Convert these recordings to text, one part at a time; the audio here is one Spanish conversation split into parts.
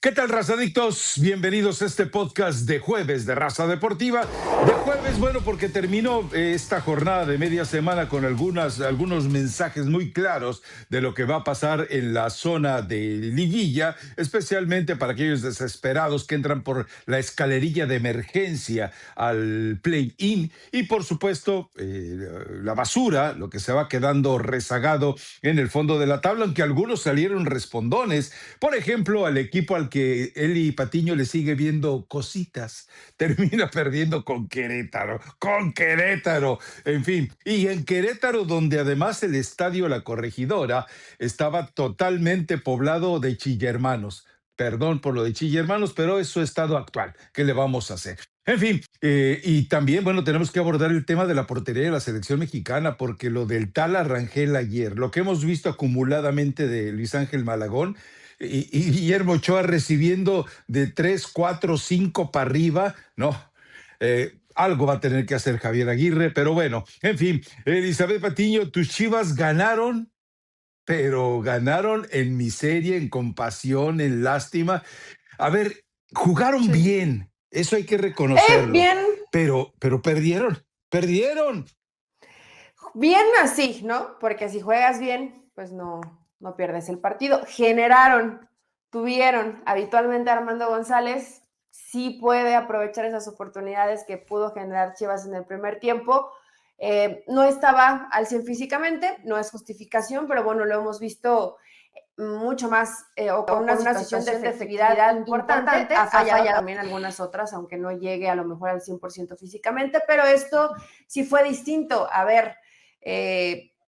¿Qué tal, razadictos? Bienvenidos a este podcast de jueves de Raza Deportiva. De jueves, bueno, porque terminó esta jornada de media semana con algunos mensajes muy claros de lo que va a pasar en la zona de liguilla, especialmente para aquellos desesperados que entran por la escalerilla de emergencia al play-in y, por supuesto, la basura, lo que se va quedando rezagado en el fondo de la tabla, aunque algunos salieron respondones. Por ejemplo, al equipo al que Eli Patiño le sigue viendo cositas, termina perdiendo con Querétaro, en fin. Y en Querétaro, donde además el estadio La Corregidora estaba totalmente poblado de chillermanos. Perdón por lo de chillermanos, pero es su estado actual. ¿Qué le vamos a hacer? En fin, y también, bueno, tenemos que abordar el tema de la portería de la selección mexicana, porque lo del tal Rangel ayer, lo que hemos visto acumuladamente de Luis Ángel Malagón y Guillermo Ochoa recibiendo de 3, 4, 5 para arriba, no. Algo va a tener que hacer Javier Aguirre, pero bueno, en fin, Elizabeth Patiño, tus Chivas ganaron, pero ganaron en miseria, en compasión, en lástima. A ver, jugaron Sí. bien, eso hay que reconocerlo, Bien, pero perdieron. bien así, ¿no? Porque si juegas bien, pues no pierdes el partido. Tuvieron, habitualmente Armando González sí puede aprovechar esas oportunidades que pudo generar Chivas en el primer tiempo. No estaba al 100 físicamente, no es justificación, pero bueno, lo hemos visto mucho más o con una situación de efectividad importante. Ha fallado también algunas otras, aunque no llegue a lo mejor al 100% físicamente, pero esto sí fue distinto. A ver,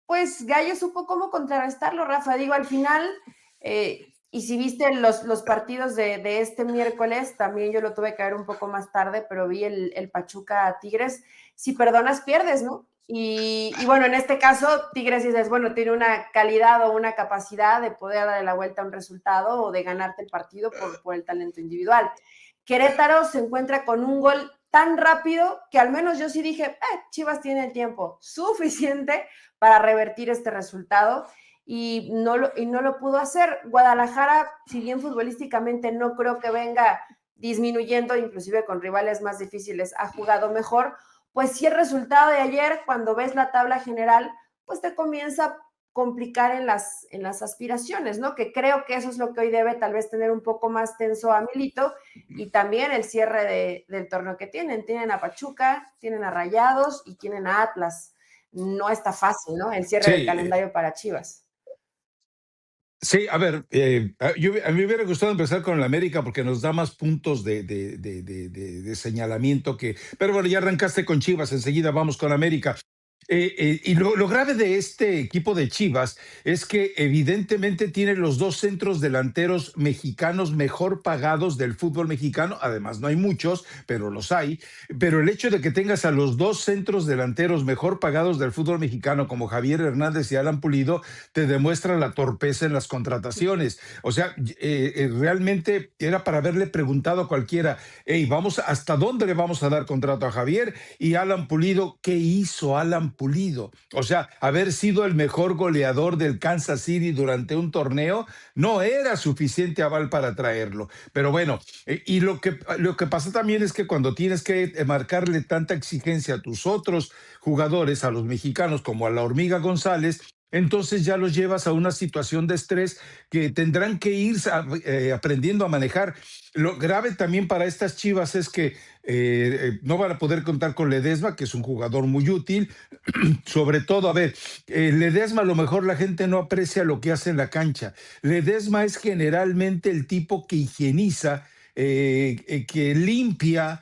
pues Gallo supo cómo contrarrestarlo, Rafa. Digo, al final, y si viste los partidos de este miércoles, también yo lo tuve que ver un poco más tarde, pero vi el Pachuca Tigres. Si perdonas, pierdes, ¿no? Y bueno, en este caso, Tigres dices, bueno, tiene una calidad o una capacidad de poder darle la vuelta a un resultado o de ganarte el partido por el talento individual. Querétaro se encuentra con un gol tan rápido que al menos yo sí dije, Chivas tiene el tiempo suficiente para revertir este resultado y no lo pudo hacer. Guadalajara, si bien futbolísticamente no creo que venga disminuyendo, inclusive con rivales más difíciles, ha jugado mejor, pues si el resultado de ayer, cuando ves la tabla general, pues te comienza a complicar en las aspiraciones, ¿no? Que creo que eso es lo que hoy debe tal vez tener un poco más tenso a Milito y también el cierre del torneo que tienen. Tienen a Pachuca, tienen a Rayados y tienen a Atlas. No está fácil, ¿no? El cierre del calendario para Chivas. Sí, a ver, a mí me hubiera gustado empezar con el América porque nos da más puntos de señalamiento que... Pero bueno, ya arrancaste con Chivas, enseguida vamos con América. Y lo grave de este equipo de Chivas es que evidentemente tiene los dos centros delanteros mexicanos mejor pagados del fútbol mexicano. Además, no hay muchos, pero los hay. Pero el hecho de que tengas a los dos centros delanteros mejor pagados del fútbol mexicano, como Javier Hernández y Alan Pulido, te demuestra la torpeza en las contrataciones. O sea, realmente era para haberle preguntado a cualquiera, hey, ¿hasta dónde le vamos a dar contrato a Javier? Y Alan Pulido, ¿qué hizo Alan Pulido? O sea, haber sido el mejor goleador del Kansas City durante un torneo no era suficiente aval para traerlo. Pero bueno, y lo que pasa también es que cuando tienes que marcarle tanta exigencia a tus otros jugadores, a los mexicanos como a la Hormiga González, entonces ya los llevas a una situación de estrés que tendrán que ir aprendiendo a manejar. Lo grave también para estas Chivas es que no van a poder contar con Ledesma, que es un jugador muy útil. Sobre todo, a ver, Ledesma a lo mejor la gente no aprecia lo que hace en la cancha. Ledesma es generalmente el tipo que higieniza, que limpia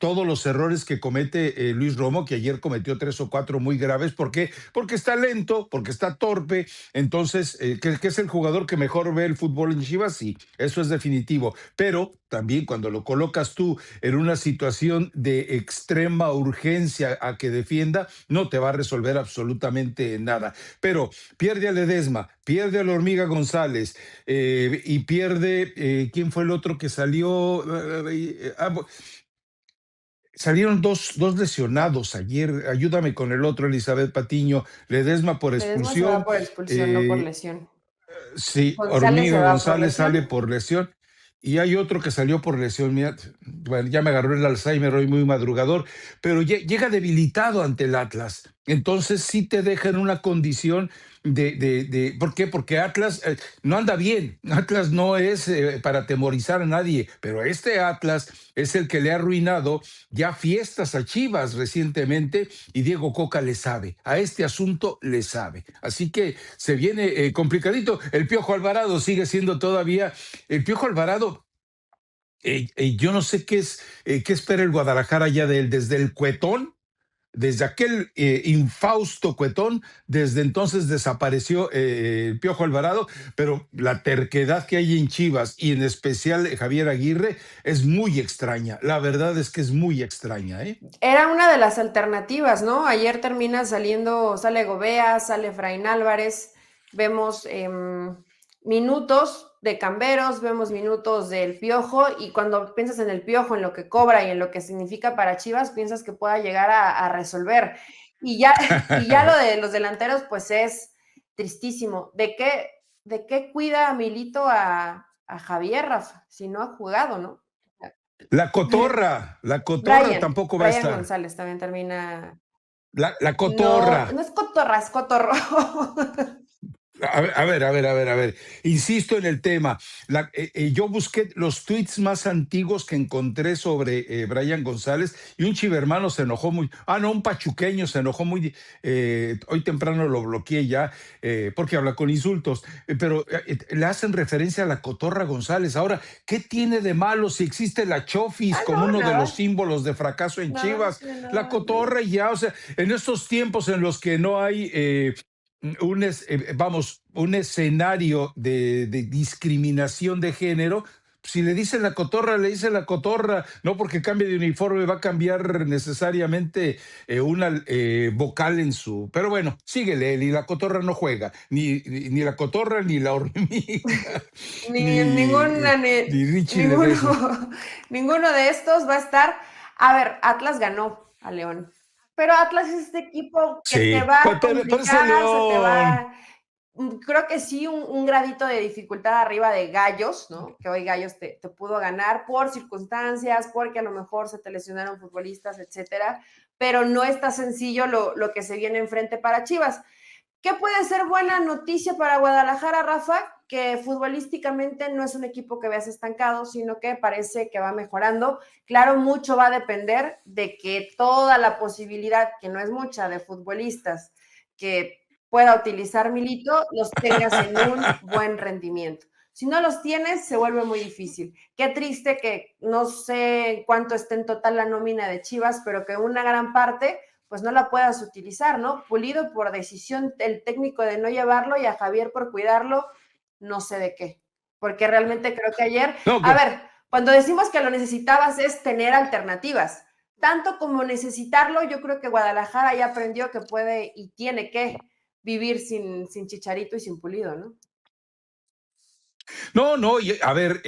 todos los errores que comete Luis Romo, que ayer cometió 3 o 4 muy graves. ¿Por qué? Porque está lento, porque está torpe. Entonces, que es el jugador que mejor ve el fútbol en Chivas, sí, eso es definitivo. Pero también cuando lo colocas tú en una situación de extrema urgencia a que defienda, no te va a resolver absolutamente nada. Pero pierde a Ledesma, pierde a la Hormiga González y pierde, ¿quién fue el otro que salió? Salieron dos lesionados ayer. Ayúdame con el otro, Elizabeth Patiño. Ledesma por Ledesma se va expulsión. por expulsión, no por lesión. Sí, González se Hormiga va por González sale lesión. por lesión. y hay otro que salió por lesión. Mira, bueno, ya me agarró el Alzheimer hoy muy madrugador, pero llega debilitado ante el Atlas. Entonces sí te deja en una condición ¿por qué? Porque Atlas no anda bien. Atlas no es para atemorizar a nadie, pero este Atlas es el que le ha arruinado ya fiestas a Chivas recientemente y Diego Coca le sabe. A este asunto le sabe. Así que se viene complicadito. El Piojo Alvarado sigue siendo todavía el Piojo Alvarado. Yo no sé qué espera el Guadalajara ya de él, desde el Cuetón, desde aquel infausto Cuetón, desde entonces desapareció el Piojo Alvarado, pero la terquedad que hay en Chivas y en especial Javier Aguirre es muy extraña. La verdad es que es muy extraña, ¿eh? Era una de las alternativas, ¿no? Ayer termina saliendo, sale Gobea, sale Efraín Álvarez, vemos minutos de Camberos, vemos minutos del Piojo, y cuando piensas en el Piojo, en lo que cobra y en lo que significa para Chivas, piensas que pueda llegar a resolver. Y ya, y ya lo de los delanteros, pues es tristísimo. De qué cuida a Milito a Javier, Rafa? Si no ha jugado, ¿no? La cotorra tampoco va a Brian estar. González también termina. La No, cotorra. no es cotorra, es cotorro. A ver. Insisto en el tema. Yo busqué los tweets más antiguos que encontré sobre Brian González y un chivermano se enojó muy. No, un pachuqueño se enojó muy. Hoy temprano lo bloqueé ya porque habla con insultos, pero le hacen referencia a la cotorra González. Ahora, ¿qué tiene de malo si existe la Chofis como No, uno de los nada. símbolos de fracaso en Nada, no Chivas? tiene La nada de malo. cotorra y ya, o sea, en estos tiempos en los que no hay un escenario de discriminación de género. Si le dicen la cotorra, le dicen la cotorra, no porque cambie de uniforme va a cambiar necesariamente una vocal en su. Pero bueno, síguele, y la cotorra no juega, ni la cotorra, ni la hormiga, Ni ni, ninguna, ni Richie ninguno, Ledesma. ninguno de estos va a estar. A ver, Atlas ganó a León, pero Atlas es este equipo que te Sí, va a pero ese complicar, se te León. va. Creo que sí, un gradito de dificultad arriba de Gallos, ¿no? Que hoy Gallos te pudo ganar por circunstancias, porque a lo mejor se te lesionaron futbolistas, etcétera, pero no está sencillo lo que se viene enfrente para Chivas. ¿Qué puede ser buena noticia para Guadalajara, Rafa? Que futbolísticamente no es un equipo que veas estancado, sino que parece que va mejorando. Claro, mucho va a depender de que toda la posibilidad, que no es mucha, de futbolistas que pueda utilizar Milito, los tengas en un buen rendimiento. Si no los tienes, se vuelve muy difícil. Qué triste que no sé cuánto esté en total la nómina de Chivas, pero que una gran parte pues no la puedas utilizar, ¿no? Pulido por decisión el técnico de no llevarlo y a Javier por cuidarlo, no sé de qué. Porque realmente creo que ayer, No, a ver, cuando decimos que lo necesitabas es tener alternativas. Tanto como necesitarlo, yo creo que Guadalajara ya aprendió que puede y tiene que vivir sin Chicharito y sin Pulido, ¿no? no, a ver,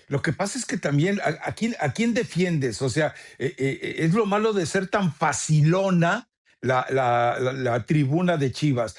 lo que pasa es que también, ¿a quién defiendes? O sea, es lo malo de ser tan facilona la tribuna de Chivas.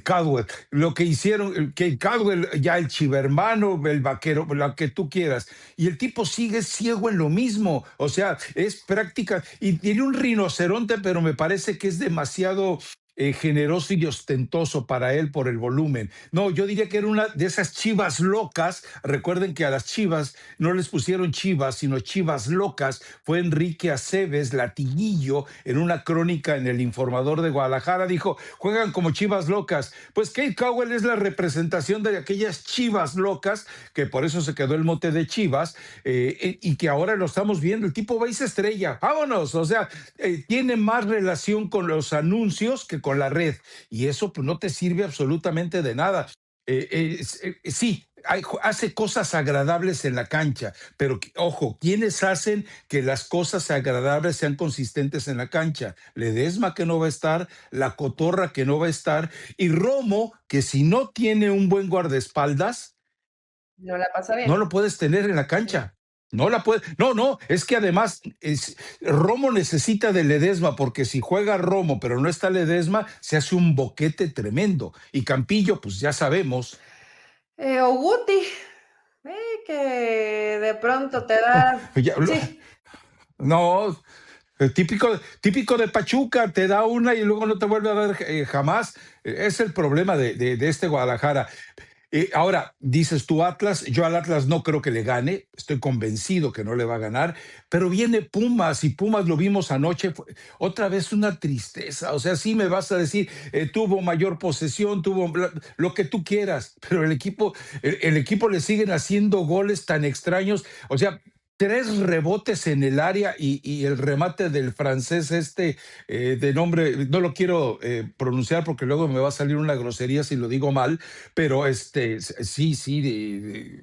Caldwell, lo que hicieron, que Caldwell, ya el chivermano, el vaquero, lo que tú quieras, y el tipo sigue ciego en lo mismo, o sea, es práctica, y tiene un rinoceronte, pero me parece que es demasiado generoso y ostentoso para él por el volumen. No, yo diría que era una de esas chivas locas. Recuerden que a las chivas no les pusieron chivas, sino chivas locas. Fue Enrique Aceves, latiguillo, en una crónica en el Informador de Guadalajara, dijo, juegan como chivas locas. Pues Kate Cowell es la representación de aquellas chivas locas, que por eso se quedó el mote de Chivas, y que ahora lo estamos viendo. El tipo va y se estrella. Vámonos. O sea, tiene más relación con los anuncios que con la red, y eso pues no te sirve absolutamente de nada. Sí, hace cosas agradables en la cancha, pero ojo, ¿quiénes hacen que las cosas agradables sean consistentes en la cancha? Ledesma, que no va a estar, la cotorra, que no va a estar, y Romo, que si no tiene un buen guardaespaldas, No la pasa no bien. lo puedes tener en la Sí. cancha. No la puede, no, es que además Romo necesita de Ledesma, porque si juega Romo pero no está Ledesma, se hace un boquete tremendo. Y Campillo, pues ya sabemos. O Guti. que de pronto te da, Ya, sí, no, típico de Pachuca, te da una y luego no te vuelve a ver jamás. Es el problema de este Guadalajara. Ahora, dices tú Atlas, yo al Atlas no creo que le gane, estoy convencido que no le va a ganar, pero viene Pumas y Pumas lo vimos anoche, otra vez una tristeza, o sea, sí me vas a decir, tuvo mayor posesión, tuvo lo que tú quieras, pero el equipo le siguen haciendo goles tan extraños, o sea, tres rebotes en el área y el remate del francés de nombre, no lo quiero pronunciar porque luego me va a salir una grosería si lo digo mal, pero sí, sí,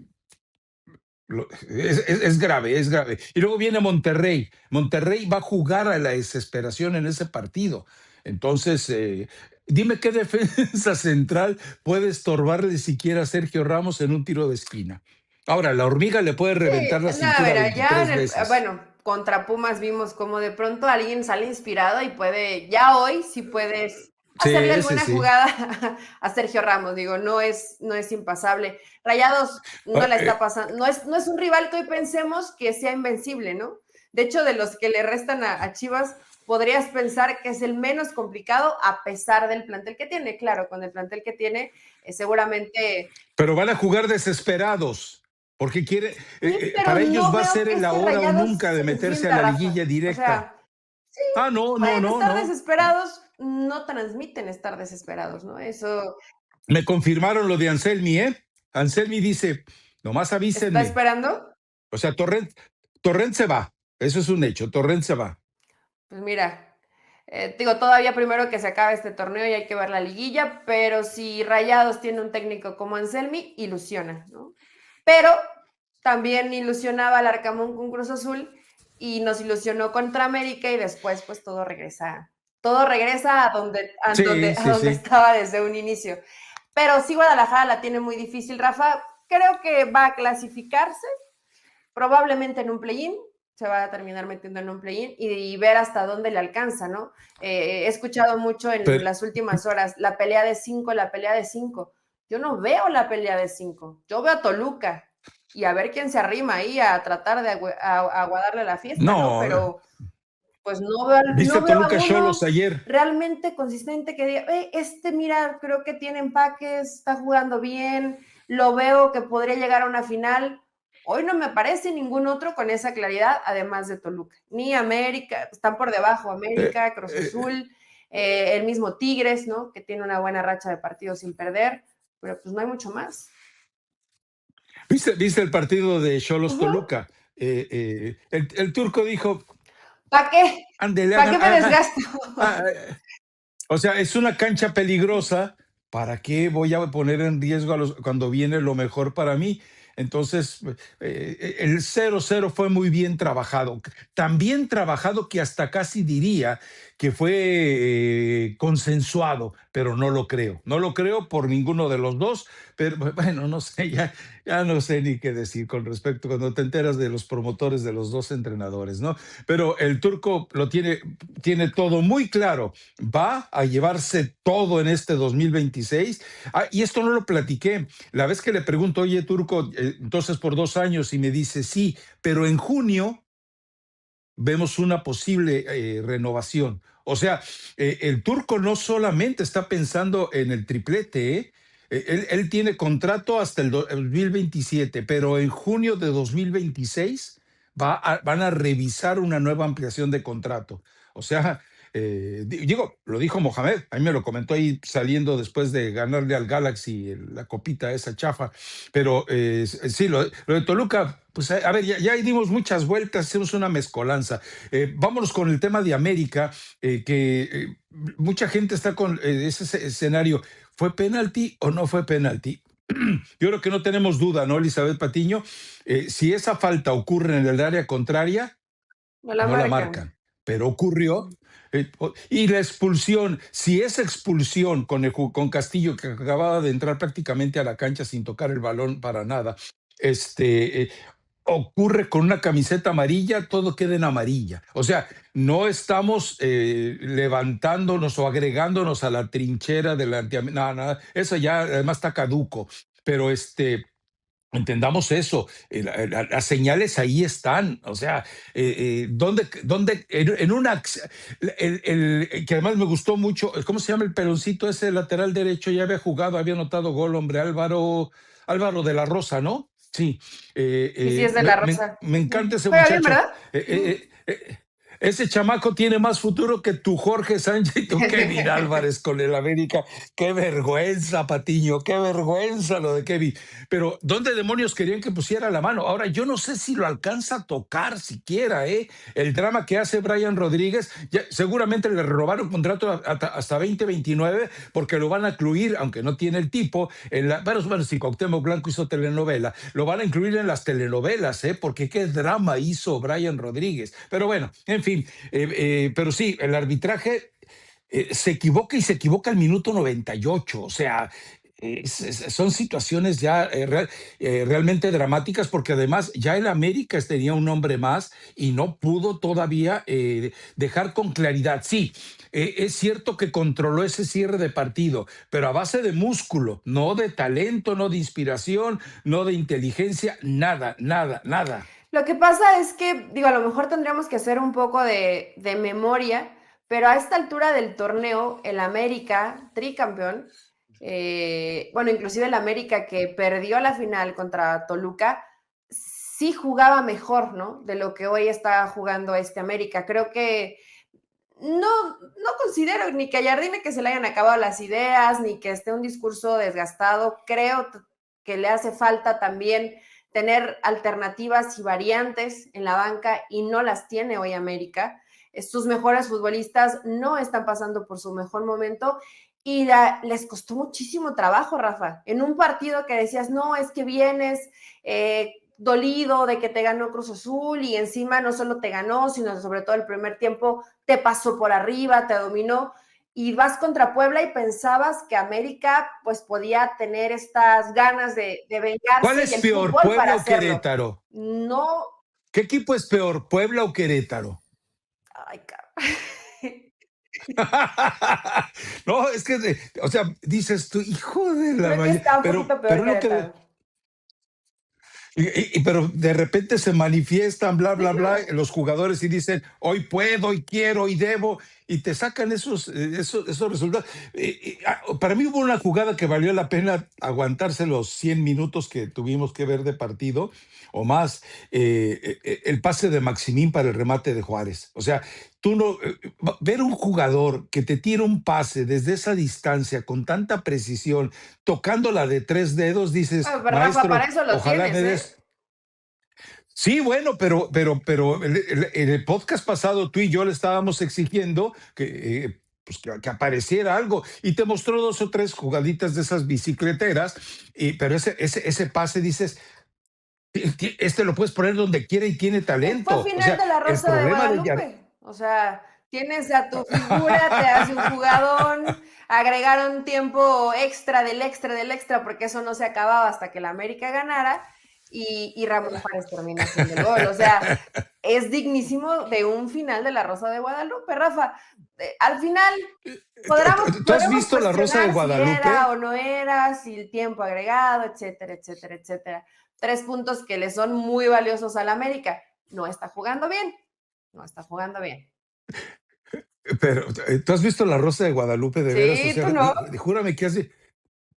es grave, es grave. Y luego viene Monterrey. Monterrey va a jugar a la desesperación en ese partido. Entonces, dime qué defensa central puede estorbarle siquiera a Sergio Ramos en un tiro de esquina. Ahora, la hormiga le puede sí, reventar la no, a cintura ver, allá 23 veces. bueno, contra Pumas vimos como de pronto alguien sale inspirado y puede, ya hoy sí puedes hacerle Sí, sí, alguna sí. jugada a Sergio Ramos, digo, no es impasable. Rayados no Ah, la está pasando, no es un rival que hoy pensemos que sea invencible, ¿no? De hecho, de los que le restan a Chivas, podrías pensar que es el menos complicado a pesar del plantel que tiene. Claro, con el plantel que tiene, seguramente. pero van a jugar desesperados, porque Sí, pero para ellos no va a veo ser que el este ahora o Rayados nunca de se meterse a sienta, la Rafa. liguilla O directa. sea, Ah, no, no, pueden no, estar no. desesperados, no transmiten estar desesperados, ¿no? Eso Me confirmaron lo de Anselmi, ¿eh? Anselmi dice, nomás está avísenme. esperando. O sea, Torrent se va. Eso es un hecho. Torrent se va. Pues mira, digo, todavía primero que se acabe este torneo y hay que ver la liguilla, pero si Rayados tiene un técnico como Anselmi, ilusiona, ¿no? Pero también ilusionaba al Arcamón con Cruz Azul y nos ilusionó contra América y después pues todo regresa a donde, a Sí, donde, a sí, donde sí. estaba desde un inicio. Pero sí Guadalajara la tiene muy difícil, Rafa. Creo que va a clasificarse, probablemente en un play-in, se va a terminar metiendo en un play-in y ver hasta dónde le alcanza, ¿no? He escuchado mucho en Pero, las últimas horas la pelea de 5, la pelea de 5. Yo no veo la pelea de 5. Yo veo a Toluca y a ver quién se arrima ahí a tratar de aguadarle la fiesta, ¿no? no, Pero pues no veo a Toluca Cholos uno ayer. realmente consistente que diga, mira, creo que tiene empaques, está jugando bien, lo veo que podría llegar a una final. Hoy no me aparece ningún otro con esa claridad, además de Toluca. Ni América, están por debajo Eh, América, Cruz eh, Azul, el mismo Tigres, ¿no? Que tiene una buena racha de partidos sin perder, pero pues no hay mucho más. ¿Viste el partido de Cholos Uh-huh. Toluca? El turco dijo, ¿Para qué? ándele, ¿Para qué me desgasto? ah, o sea, es una cancha peligrosa. ¿Para qué voy a poner en riesgo cuando viene lo mejor para mí? Entonces, el 0-0 fue muy bien trabajado. Tan bien trabajado que hasta casi diría que fue consensuado, pero no lo creo. No lo creo por ninguno de los dos, pero bueno, no sé, ya no sé ni qué decir con respecto cuando te enteras de los promotores de los dos entrenadores, ¿no? Pero el turco tiene todo muy claro, va a llevarse todo en este 2026. Y esto no lo platiqué. La vez que le pregunto, oye, Turco, entonces por 2 años, y me dice, sí, pero en junio vemos una posible renovación. O sea, el turco no solamente está pensando en el triplete, ¿eh? Él tiene contrato hasta el 2027, pero en junio de 2026 van a revisar una nueva ampliación de contrato. O sea, digo, lo dijo Mohamed, a mí me lo comentó ahí saliendo después de ganarle al Galaxy la copita esa chafa, pero sí, lo de Toluca, pues a ver, ya dimos muchas vueltas, hicimos una mezcolanza. Vámonos con el tema de América, que mucha gente está con ese escenario. ¿Fue penalti o no fue penalti? Yo creo que no tenemos duda, ¿no, Elizabeth Patiño? Si esa falta ocurre en el área contraria, No la no la marcan. marcan, pero ocurrió. Y la expulsión, si es expulsión con Castillo, que acababa de entrar prácticamente a la cancha sin tocar el balón para nada, ocurre con una camiseta amarilla, todo queda en amarilla. O sea, no estamos levantándonos o agregándonos a la trinchera del nada, nada, eso ya además está caduco. Pero Entendamos eso, las señales ahí están, o sea, en una, que además me gustó mucho, ¿cómo se llama el peloncito ese lateral derecho? Ya había jugado, había anotado gol, hombre, Álvaro de la Rosa, ¿no? Sí, Y sí es de la Rosa. me encanta ese Juega bien, muchacho. ¿verdad? Ese chamaco tiene más futuro que tu Jorge Sánchez y tu Kevin Álvarez con el América. Qué vergüenza, Patiño, qué vergüenza lo de Kevin. Pero ¿dónde demonios querían que pusiera la mano? Ahora, yo no sé si lo alcanza a tocar siquiera, ¿eh? El drama que hace Brian Rodríguez, seguramente le robaron contrato hasta 2029 porque lo van a incluir, aunque no tiene el tipo, bueno, si Cuauhtémoc Blanco hizo telenovela, lo van a incluir en las telenovelas, ¿eh? Porque qué drama hizo Brian Rodríguez. Pero bueno, en fin, pero sí, el arbitraje se equivoca y se equivoca al minuto 98, o sea, son situaciones ya realmente dramáticas porque además ya el América tenía un hombre más y no pudo todavía dejar con claridad. Sí, es cierto que controló ese cierre de partido, pero a base de músculo, no de talento, no de inspiración, no de inteligencia, nada, nada, nada. Lo que pasa es que, digo, a lo mejor tendríamos que hacer un poco de memoria, pero a esta altura del torneo, el América, tricampeón, bueno, inclusive el América que perdió la final contra Toluca, sí jugaba mejor, ¿no? De lo que hoy está jugando este América. Creo que no considero ni que a Jardine que se le hayan acabado las ideas, ni que esté un discurso desgastado. Creo que le hace falta también tener alternativas y variantes en la banca y no las tiene hoy América. Sus mejores futbolistas no están pasando por su mejor momento y les costó muchísimo trabajo, Rafa. En un partido que decías, no, es que vienes dolido de que te ganó Cruz Azul y encima no solo te ganó, sino sobre todo el primer tiempo te pasó por arriba, te dominó y vas contra Puebla y pensabas que América pues podía tener estas ganas de ¿Cuál vengarse y es el peor, fútbol para Puebla o hacerlo. Querétaro? No, ¿Qué equipo es peor, Puebla o Querétaro? ay, cabrón. No, es que, o sea, dices tú, hijo de la Creo que mañana, está un poquito peor pero lo que, Querétaro. pero de repente se manifiestan, bla, Sí, bla, bla, no. los jugadores y dicen, hoy puedo, hoy quiero, hoy debo, y te sacan esos resultados. Para mí hubo una jugada que valió la pena aguantarse los 100 minutos que tuvimos que ver de partido, o más, el pase de Maximín para el remate de Juárez. O sea, tú no, ver un jugador que te tira un pase desde esa distancia con tanta precisión, tocándola de 3 dedos, dices, Bueno, pero Rafa, maestro, para eso lo ojalá tienes, me ¿eh? des. Sí, bueno, pero en el podcast pasado tú y yo le estábamos exigiendo pues que apareciera algo y te mostró 2 o 3 jugaditas de esas bicicleteras, pero ese pase dices, este lo puedes poner donde quiera y tiene Fue talento. O final sea, de la el Rosa de problema de Guadalupe. O sea, tienes a tu figura, te hace un jugadón, agregaron tiempo extra del extra del extra, porque eso no se acababa hasta que la América ganara, y Ramón Juárez termina haciendo el gol. O sea, es dignísimo de un final de la Rosa de Guadalupe, Rafa. Al final ¿Tú has podemos visto La Rosa de cuestionar si era Guadalupe? o no era, si el tiempo agregado, etcétera, etcétera, etcétera. 3 puntos que le son muy valiosos al América. No está jugando bien, no está jugando bien. Pero ¿tú has visto La Rosa de Guadalupe de veras? O Sí, sea, tú no. júrame que hace.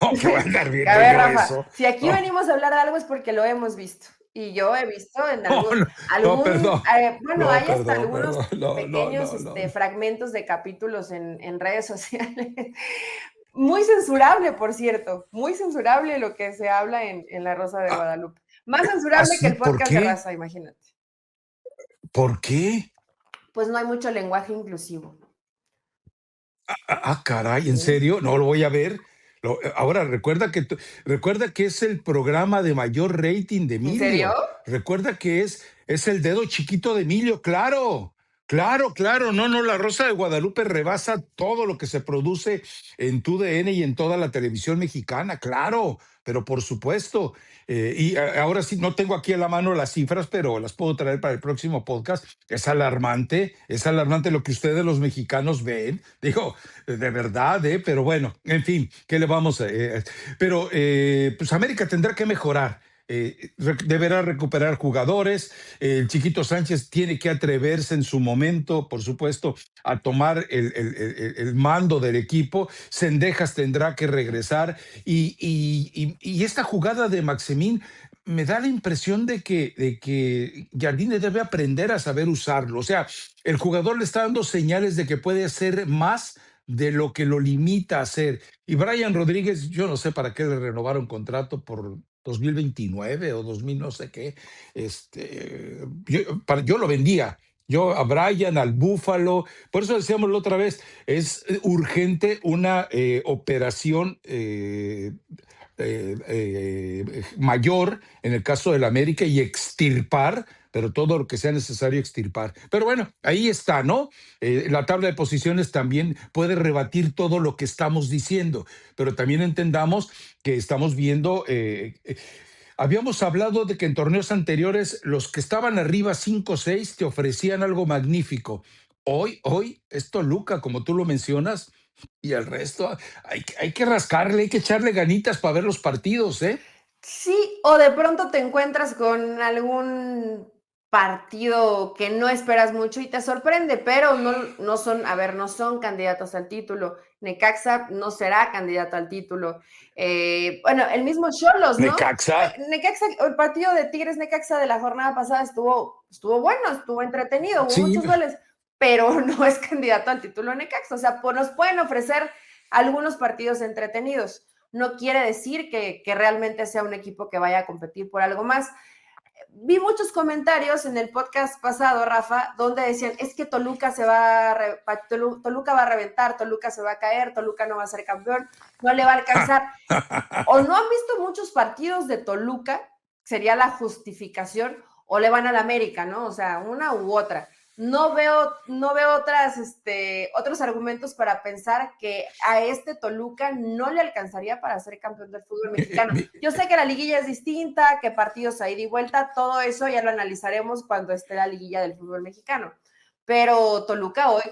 No, que voy a andar A viendo ver, yo Rafa, eso. si aquí No, venimos a hablar de algo es porque lo hemos visto. Y yo he visto en no, no, no, perdón. bueno, No, hay hasta perdón, algunos perdón. No, no, pequeños no, no. fragmentos de capítulos en redes sociales. Muy censurable, por cierto, muy censurable lo que se habla en La Rosa de Ah, Guadalupe. Más censurable que ¿así? el ¿Por podcast de qué? Raza, imagínate. ¿Por qué? Pues no hay mucho lenguaje inclusivo. Caray, ¿en Sí. serio? No lo voy a ver. Ahora, recuerda que es el programa de mayor rating de ¿En serio? Emilio. Recuerda que es el dedo chiquito de Emilio, claro. Claro, claro, no, no, La Rosa de Guadalupe rebasa todo lo que se produce en TUDN y en toda la televisión mexicana, claro, pero por supuesto. Ahora sí, no tengo aquí a la mano las cifras, pero las puedo traer para el próximo podcast. Es alarmante lo que ustedes los mexicanos ven. Digo, de verdad, pero bueno, en fin, ¿qué le vamos a...? Pero pues América tendrá que mejorar. deberá recuperar jugadores. El Chiquito Sánchez tiene que atreverse en su momento, por supuesto, a tomar el mando del equipo. Cendejas tendrá que regresar. Y esta jugada de Maximín me da la impresión de que Jardine debe aprender a saber usarlo. O sea, el jugador le está dando señales de que puede hacer más de lo que lo limita a hacer. Y Brian Rodríguez, yo no sé para qué le renovaron contrato por 2029 o 2000 no sé qué. Yo lo vendía. Yo a Brian, al Búfalo, por eso decíamos la otra vez, es urgente una operación mayor en el caso del América y extirpar, pero todo lo que sea necesario extirpar. Pero bueno, ahí está, ¿no? La tabla de posiciones también puede rebatir todo lo que estamos diciendo, pero también entendamos que estamos viendo, habíamos hablado de que en torneos anteriores los que estaban arriba 5-6 te ofrecían algo magnífico. Hoy es Toluca, como tú lo mencionas, y el resto hay que rascarle, hay que echarle ganitas para ver los partidos, ¿eh? Sí, o de pronto te encuentras con algún partido que no esperas mucho y te sorprende, pero no son, a ver, no son candidatos al título. Necaxa no será candidato al título. Bueno, el mismo Xolos, ¿no? Necaxa. Necaxa, el partido de Tigres Necaxa de la jornada pasada estuvo bueno, estuvo entretenido, hubo Sí, muchos goles, pero no es candidato al título Necaxa. O sea, pues nos pueden ofrecer algunos partidos entretenidos, no quiere decir que realmente sea un equipo que vaya a competir por algo más. Vi muchos comentarios en el podcast pasado, Rafa, donde decían, es que Toluca Toluca va a reventar, Toluca se va a caer, Toluca no va a ser campeón, no le va a alcanzar. O no han visto muchos partidos de Toluca, sería la justificación, o le van al América, ¿no? O sea, una u otra. No veo otros argumentos para pensar que a este Toluca no le alcanzaría para ser campeón del fútbol mexicano. Yo sé que la liguilla es distinta, que partidos a ida y vuelta, todo eso ya lo analizaremos cuando esté la liguilla del fútbol mexicano. Pero Toluca hoy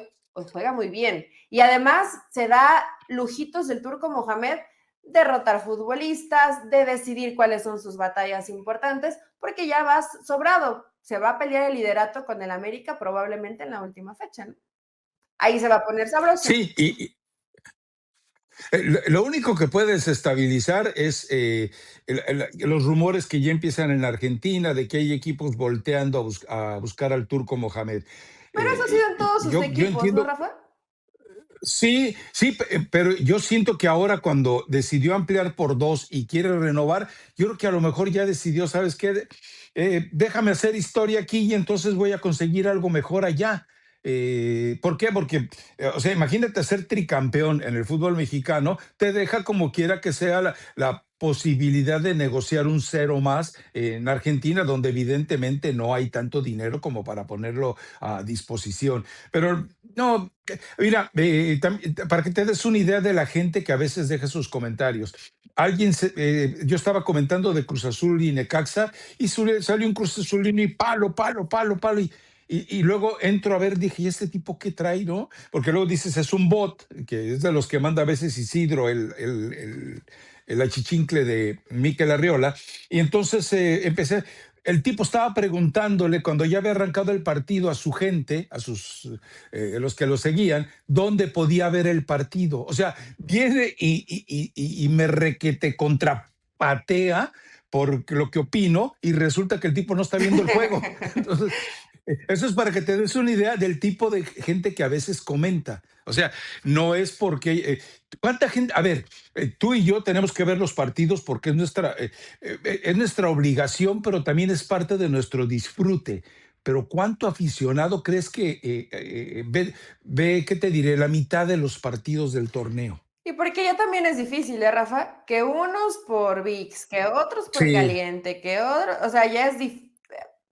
juega muy bien. Y además se da lujitos del Turco Mohamed derrotar futbolistas, de decidir cuáles son sus batallas importantes, porque ya vas sobrado. Se va a pelear el liderato con el América probablemente en la última fecha, ¿no? Ahí se va a poner sabroso. sí, lo único que puede desestabilizar es los rumores que ya empiezan en Argentina de que hay equipos volteando a buscar al Turco Mohamed. Pero eso ha sido en todos sus Yo equipos, ¿no, entiendo. Rafa? Sí, sí, pero yo siento que ahora cuando decidió ampliar por 2 y quiere renovar, yo creo que a lo mejor ya decidió, ¿sabes qué? Déjame hacer historia aquí y entonces voy a conseguir algo mejor allá. ¿Por qué? Porque, o sea, imagínate ser tricampeón en el fútbol mexicano, te deja como quiera que sea la posibilidad de negociar un cero más en Argentina, donde evidentemente no hay tanto dinero como para ponerlo a disposición. Pero no, mira, para que te des una idea de la gente que a veces deja sus comentarios. Yo estaba comentando de Cruz Azul y Necaxa y salió un Cruz Azulino y palo, palo, palo, palo. Y luego entro a ver, dije, ¿y este tipo qué trae, no? Porque luego dices, es un bot, que es de los que manda a veces Isidro, el achichincle de Mikel Arriola. Y entonces empecé, el tipo estaba preguntándole cuando ya había arrancado el partido a su gente, los que lo seguían, dónde podía ver el partido. O sea, viene y me requete contrapatea por lo que opino y resulta que el tipo no está viendo el juego. Entonces, eso es para que te des una idea del tipo de gente que a veces comenta. O sea, no es porque... ¿cuánta gente? A ver, tú y yo tenemos que ver los partidos porque es nuestra obligación, pero también es parte de nuestro disfrute. Pero ¿cuánto aficionado crees que ve, qué te diré, la mitad de los partidos del torneo? Y porque ya también es difícil, ¿eh, Rafa? Que unos por VIX, que otros por Sí, Caliente, que otros, o sea, ya es difícil.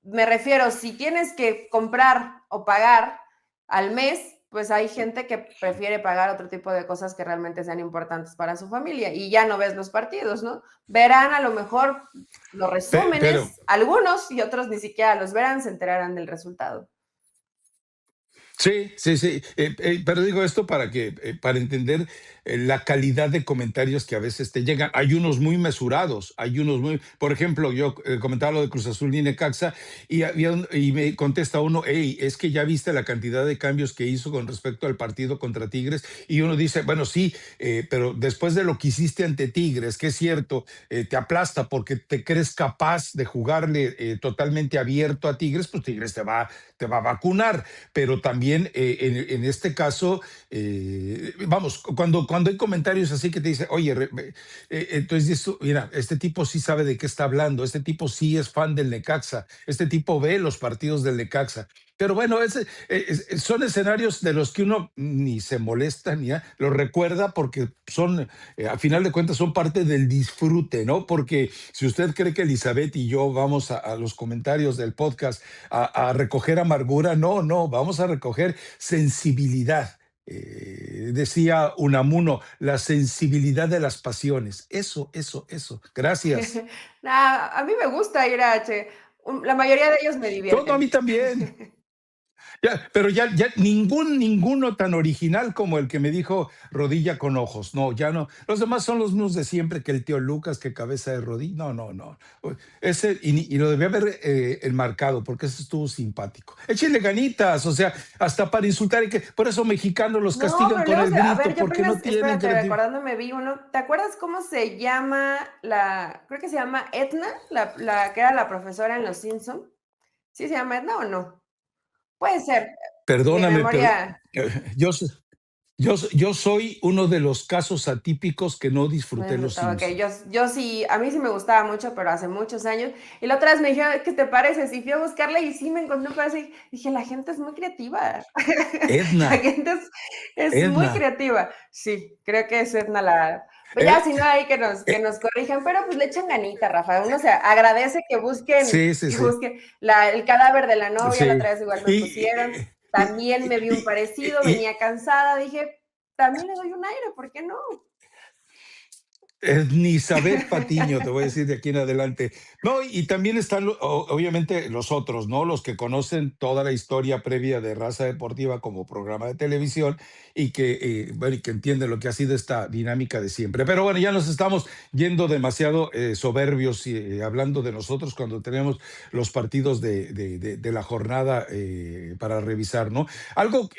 Me refiero, si tienes que comprar o pagar al mes, pues hay gente que prefiere pagar otro tipo de cosas que realmente sean importantes para su familia y ya no ves los partidos, ¿no? Verán a lo mejor los pero resúmenes, algunos y otros ni siquiera los verán, se enterarán del resultado. sí, sí, sí. Pero digo esto para entender. la calidad de comentarios que a veces te llegan. Hay unos muy mesurados, hay unos muy, por ejemplo, yo comentaba lo de Cruz Azul y Necaxa y me contesta uno, hey, es que ya viste la cantidad de cambios que hizo con respecto al partido contra Tigres y uno dice, bueno, sí, pero después de lo que hiciste ante Tigres, que es cierto, te aplasta porque te crees capaz de jugarle totalmente abierto a Tigres, pues Tigres te va a vacunar, pero también en este caso, vamos, cuando hay comentarios así que te dice, oye, entonces dices, mira, este tipo sí sabe de qué está hablando, este tipo sí es fan del Necaxa, este tipo ve los partidos del Necaxa. Pero bueno, son escenarios de los que uno ni se molesta ni lo recuerda porque son, a final de cuentas, son parte del disfrute, ¿no? Porque si usted cree que Elizabeth y yo vamos a los comentarios del podcast a recoger amargura, no, no, vamos a recoger sensibilidad. Decía Unamuno, la sensibilidad de las pasiones. Eso. Gracias. Nah, a mí me gusta ir a H. La mayoría de ellos me Todo a divierten. mí también. Pero ya ninguno tan original como el que me dijo rodilla con ojos. No, ya no. Los demás son los mismos de siempre, que el tío Lucas, que cabeza de rodilla. No, no, no. Ese, y lo debía haber enmarcado, porque ese estuvo simpático. Échenle ganitas, o sea, hasta para insultar. Por eso mexicanos los No, castigan pero con luego, el a ver, grito, yo porque no apenas, tienen espérate, creatividad. recordándome vi uno. ¿Te acuerdas cómo se llama creo que se llama Edna, la que era la profesora en Los Simpson? ¿Sí se llama Edna o no? Puede ser. Mi Perdóname, pero memoria. yo, yo soy uno de los casos atípicos que no No disfruté Los disfrutaba, ok, Simpson. yo sí, a mí sí me gustaba mucho, pero hace muchos años. Y la otra vez me dijeron, ¿qué te parece? Y fui a buscarla y sí me encontré, parece, dije, la gente es muy creativa. La Edna, gente es muy Edna. creativa. Sí, creo que es Edna la. Pues ya, Eh, si no hay que eh, nos corrijan, pero pues le echan ganita, Rafa. Uno se agradece sí, sí, que sí. busquen el cadáver de la novia, la Sí, otra vez igual me y, pusieron. y, También me vi un y, parecido, y, venía cansada, dije, también le doy un aire, ¿por qué no? Elizabeth Patiño, te voy a decir de aquí en adelante. No, y también están obviamente los otros, ¿no? Los que conocen toda la historia previa de Raza Deportiva como programa de televisión y que, bueno, y que entienden lo que ha sido esta dinámica de siempre. Pero bueno, ya nos estamos yendo demasiado soberbios y hablando de nosotros cuando tenemos los partidos de la jornada para revisar, ¿no? Algo,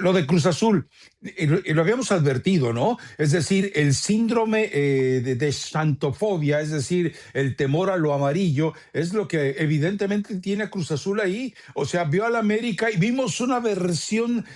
lo de Cruz Azul, y lo habíamos advertido, ¿no? Es decir, el síndrome de xantofobia, es decir, el temor a lo amarillo, es lo que evidentemente tiene a Cruz Azul ahí. O sea, vio al América y vimos una versión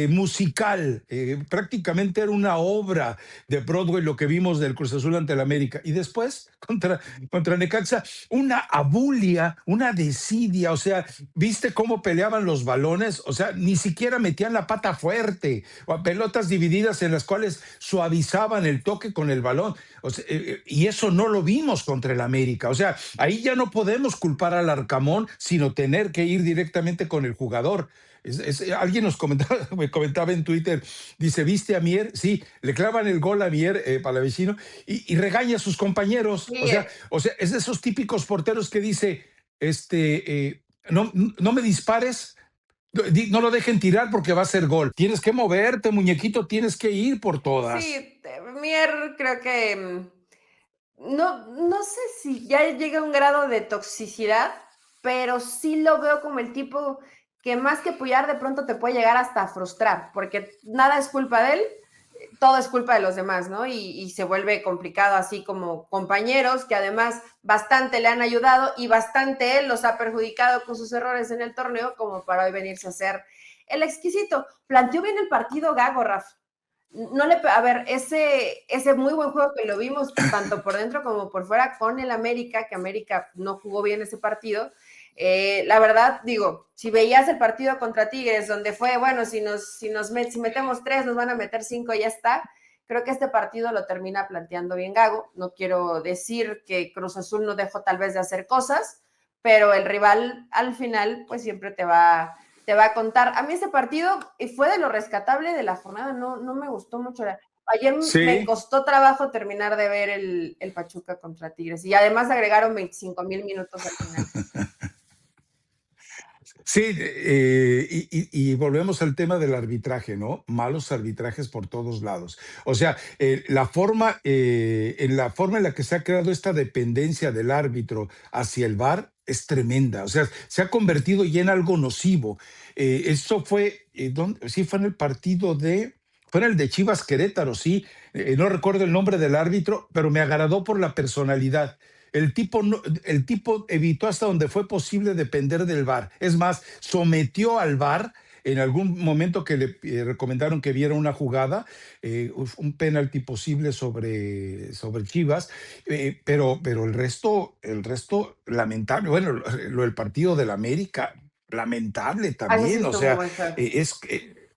musical, prácticamente era una obra de Broadway lo que vimos del Cruz Azul ante el América. Y después, contra Necaxa, una abulia, una desidia, o sea, ¿viste cómo peleaban los balones? O sea, ni siquiera metían la pata fuerte, o pelotas divididas en las cuales suavizaban el toque con el balón. O sea, y eso no lo vimos contra el América. O sea, ahí ya no podemos culpar al Arcamón, sino tener que ir directamente con el jugador. Alguien me comentaba en Twitter, dice, ¿viste a Mier? Sí, le clavan el gol a Mier, Palavecino, y regaña a sus compañeros. Sí, O sea, es de esos típicos porteros que dice, no me dispares, no lo dejen tirar porque va a ser gol. Tienes que moverte, muñequito, tienes que ir por todas. sí, Mier creo que no sé si ya llega a un grado de toxicidad, pero sí lo veo como el tipo que más que apoyar de pronto te puede llegar hasta a frustrar, porque nada es culpa de él, todo es culpa de los demás, ¿no? Y se vuelve complicado así como compañeros que además bastante le han ayudado y bastante él los ha perjudicado con sus errores en el torneo como para hoy venirse a ser el exquisito. Planteó bien el partido Gago, Rafa. No le, a ver, ese muy buen juego que lo vimos tanto por dentro como por fuera con el América, que América no jugó bien ese partido. La verdad, digo, si veías el partido contra Tigres, donde fue, bueno, si metemos 3, nos van a meter 5 y ya está. Creo que este partido lo termina planteando bien Gago. No quiero decir que Cruz Azul no dejó tal vez de hacer cosas, pero el rival al final, pues siempre te va a contar. A mí ese partido fue de lo rescatable de la jornada, no me gustó mucho. Ayer me Sí, costó trabajo terminar de ver el Pachuca contra Tigres y además agregaron 25,000 minutos al final. Sí, y volvemos al tema del arbitraje, ¿no? Malos arbitrajes por todos lados. O sea, en la forma en la que se ha creado esta dependencia del árbitro hacia el VAR es tremenda. O sea, se ha convertido ya en algo nocivo. Eso fue, sí, fue en el partido fue en el de Chivas Querétaro, sí. No recuerdo el nombre del árbitro, pero me agradó por la personalidad. El tipo evitó hasta donde fue posible depender del VAR. Es más, sometió al VAR en algún momento que le recomendaron que viera una jugada, un penalti posible sobre Chivas, pero el resto lamentable. Bueno, lo del partido del América, lamentable Ah, eso sí también. O estuvo sea, muy feo. es que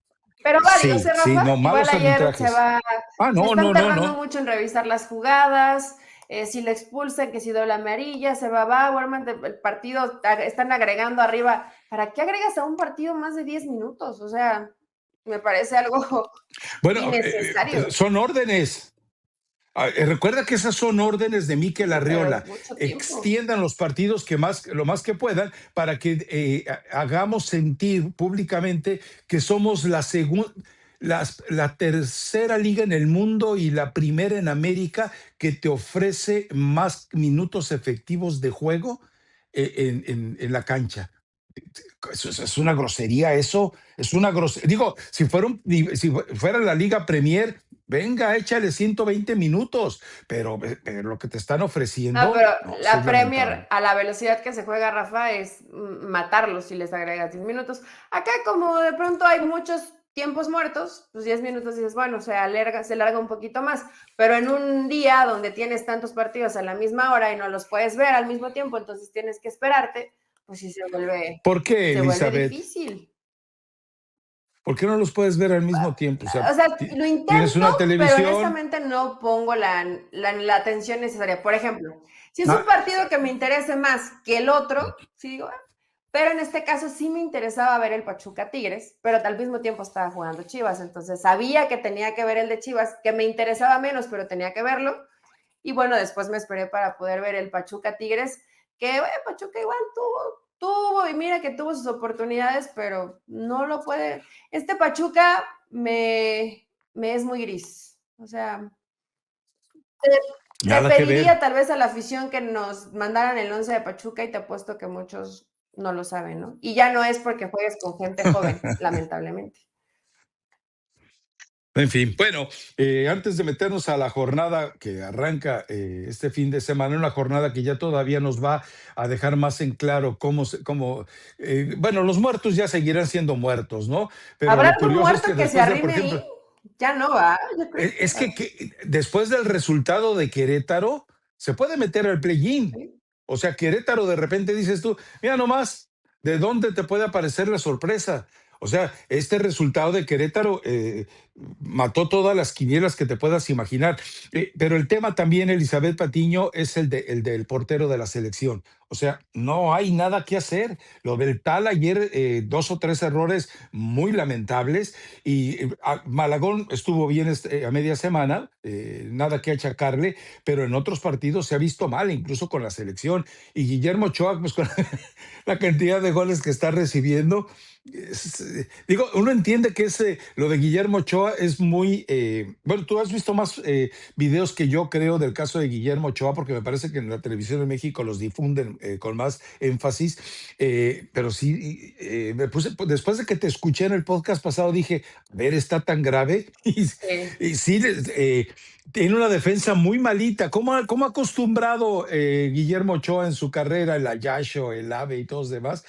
Pero varios, sí, sí, Rafa? no, Igual malos ayer arbitrajes. Ah, se no, están no, no, tardando no. mucho en revisar las jugadas, si le expulsan, que si doble amarilla, se va Bauerman, el partido, están agregando arriba. ¿Para qué agregas a un partido más de 10 minutos? O sea, me parece algo Bueno, innecesario, son órdenes. Recuerda que esas son órdenes de Mikel pero Arriola. mucho tiempo. Extiendan los partidos lo más que puedan para que hagamos sentir públicamente que somos la tercera liga en el mundo y la primera en América que te ofrece más minutos efectivos de juego en la cancha. Es una grosería eso, es una grosería. Digo, si fuera la Liga Premier, venga, échale 120 minutos, pero lo que te están No, ofreciendo, pero no, sí es la Premier, lamentable. a la velocidad que se juega, Rafa, es matarlos si les agregas 10 minutos. Acá, como de pronto hay muchos tiempos muertos, pues 10 minutos dices, bueno, se larga un poquito más. Pero en un día donde tienes tantos partidos a la misma hora y no los puedes ver al mismo tiempo, entonces tienes que esperarte, pues sí ¿Por qué, se vuelve Elizabeth? difícil. ¿Por qué no los puedes ver al mismo tiempo? O sea, O sea, lo tienes intento, una pero televisión. honestamente no pongo la atención necesaria. Por ejemplo, si es un Ah, partido que me interese más que el otro, sí digo, "Ah", pero en este caso sí me interesaba ver el Pachuca Tigres, pero al mismo tiempo estaba jugando Chivas, entonces sabía que tenía que ver el de Chivas, que me interesaba menos, pero tenía que verlo. Y bueno, después me esperé para poder ver el Pachuca Tigres, que Pachuca igual tuvo, y mira que tuvo sus oportunidades, pero no lo puede. Este Pachuca me es muy gris. O sea, le nada que ver. pediría tal vez a la afición que nos mandaran el 11 de Pachuca y te apuesto que muchos no lo saben, ¿no? Y ya no es porque juegues con gente joven, lamentablemente. En fin, bueno, antes de meternos a la jornada que arranca este fin de semana, una jornada que ya todavía nos va a dejar más en claro bueno, los muertos ya seguirán siendo muertos, ¿no? Pero ¿Habrá lo algún curioso es muerto que que se después de, por arrime ahí? ejemplo, Ya no va. Yo creo que es ya. que después del resultado de Querétaro, se puede meter al play-in. ¿Sí? O sea, Querétaro de repente dices tú, mira nomás, ¿de dónde te puede aparecer la sorpresa? O sea, este resultado de Querétaro mató todas las quinielas que te puedas imaginar. Pero el tema también, Elizabeth Patiño, es el del portero de la selección. O sea, no hay nada que hacer. Lo del tal ayer, dos o tres errores muy lamentables. Y Malagón estuvo bien a media semana, nada que achacarle, pero en otros partidos se ha visto mal, incluso con la selección. Y Guillermo Ochoa, pues con la cantidad de goles que está recibiendo. Digo, uno entiende que lo de Guillermo Ochoa es muy, bueno, tú has visto más videos que yo creo del caso de Guillermo Ochoa, porque me parece que en la televisión de México los difunden con más énfasis, pero sí, después de que te escuché en el podcast pasado, dije, a ver, está tan grave, Sí. y sí, tiene una defensa muy malita. ¿Cómo ha acostumbrado Guillermo Ochoa en su carrera, el Ayasho, el Ave y todos los demás?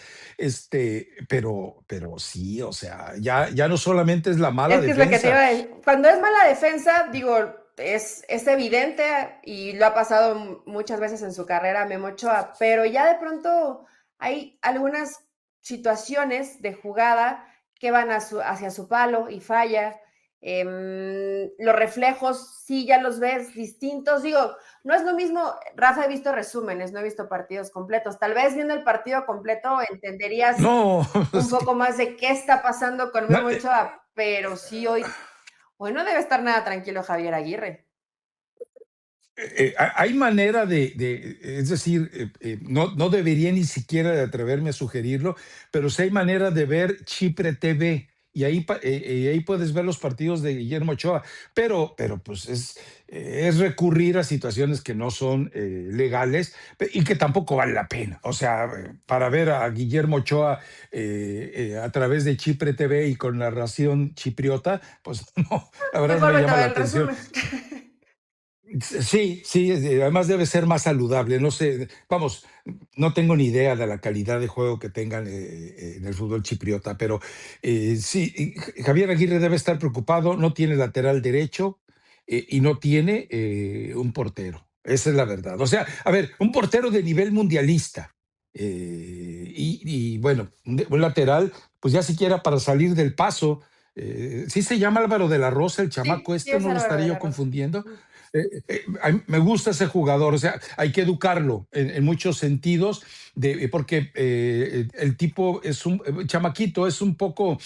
Pero sí, o sea, ya no solamente es la mala Es que es lo que te iba defensa. a decir. Cuando es mala defensa, digo, es evidente y lo ha pasado muchas veces en su carrera Memo Ochoa, pero ya de pronto hay algunas situaciones de jugada que van hacia su palo y falla. Los reflejos, sí, ya los ves distintos. Digo, no es lo mismo, Rafa, he visto resúmenes, no he visto partidos completos. Tal vez viendo el partido completo entenderías No, un poco más de qué está pasando con no, Memo Ochoa, pero sí hoy no debe estar nada tranquilo Javier Aguirre. Hay manera es decir, no debería ni siquiera de atreverme a sugerirlo, pero sí hay manera de ver Chipre TV y ahí puedes ver los partidos de Guillermo Ochoa, pero pues es recurrir a situaciones que no son legales y que tampoco vale la pena. O sea, para ver a Guillermo Ochoa a través de Chipre TV y con narración chipriota, pues no, la verdad no Mejor me vete a llama ver la el atención. resumen. Sí, sí, además debe ser más saludable. No sé, vamos, no tengo ni idea de la calidad de juego que tengan en el fútbol chipriota, pero sí, Javier Aguirre debe estar preocupado. No tiene lateral derecho y no tiene un portero. Esa es la verdad. O sea, a ver, un portero de nivel mundialista y bueno, un lateral, pues ya siquiera para salir del paso. Sí se llama Álvaro de la Rosa, el chamaco Sí, sí este, es no lo Álvaro estaré de yo la Rosa. confundiendo. A mí me gusta ese jugador, o sea, hay que educarlo en muchos sentidos, porque el tipo es un chamaquito, es un poco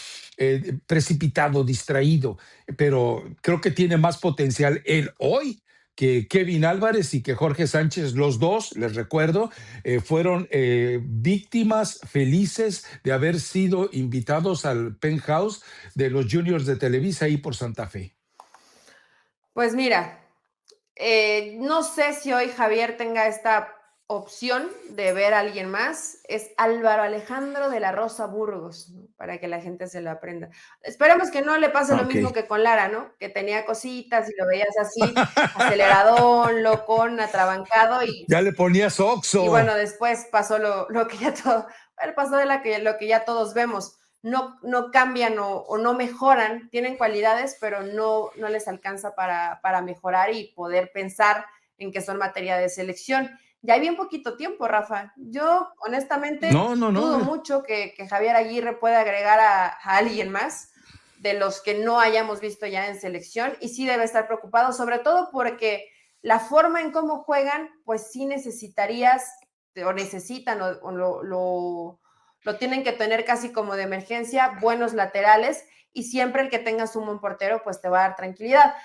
precipitado, distraído, pero creo que tiene más potencial él hoy que Kevin Álvarez y que Jorge Sánchez. Los dos, les recuerdo, fueron víctimas felices de haber sido invitados al penthouse de los Juniors de Televisa ahí por Santa Fe. Pues mira, no sé si hoy Javier tenga esta opción de ver a alguien más. Es Álvaro Alejandro de la Rosa Burgos, ¿no? Para que la gente se lo aprenda. Esperemos que no le pase lo Ok. mismo que con Lara, ¿no? Que tenía cositas y lo veías así, aceleradón, locón, atrabancado Ya le ponías y bueno, Oxo. después pasó lo que ya todo, bueno, pasó de lo que ya todos vemos. No cambian o no mejoran, tienen cualidades, pero no les alcanza para mejorar y poder pensar en que son materia de selección. Ya hay bien poquito tiempo, Rafa. Yo, honestamente, No, no, dudo no. mucho que Javier Aguirre pueda agregar a alguien más de los que no hayamos visto ya en selección y sí debe estar preocupado, sobre todo porque la forma en cómo juegan, pues sí necesitarías o necesitan o lo tienen que tener casi como de emergencia, buenos laterales y siempre el que tengas un buen portero, pues te va a dar tranquilidad.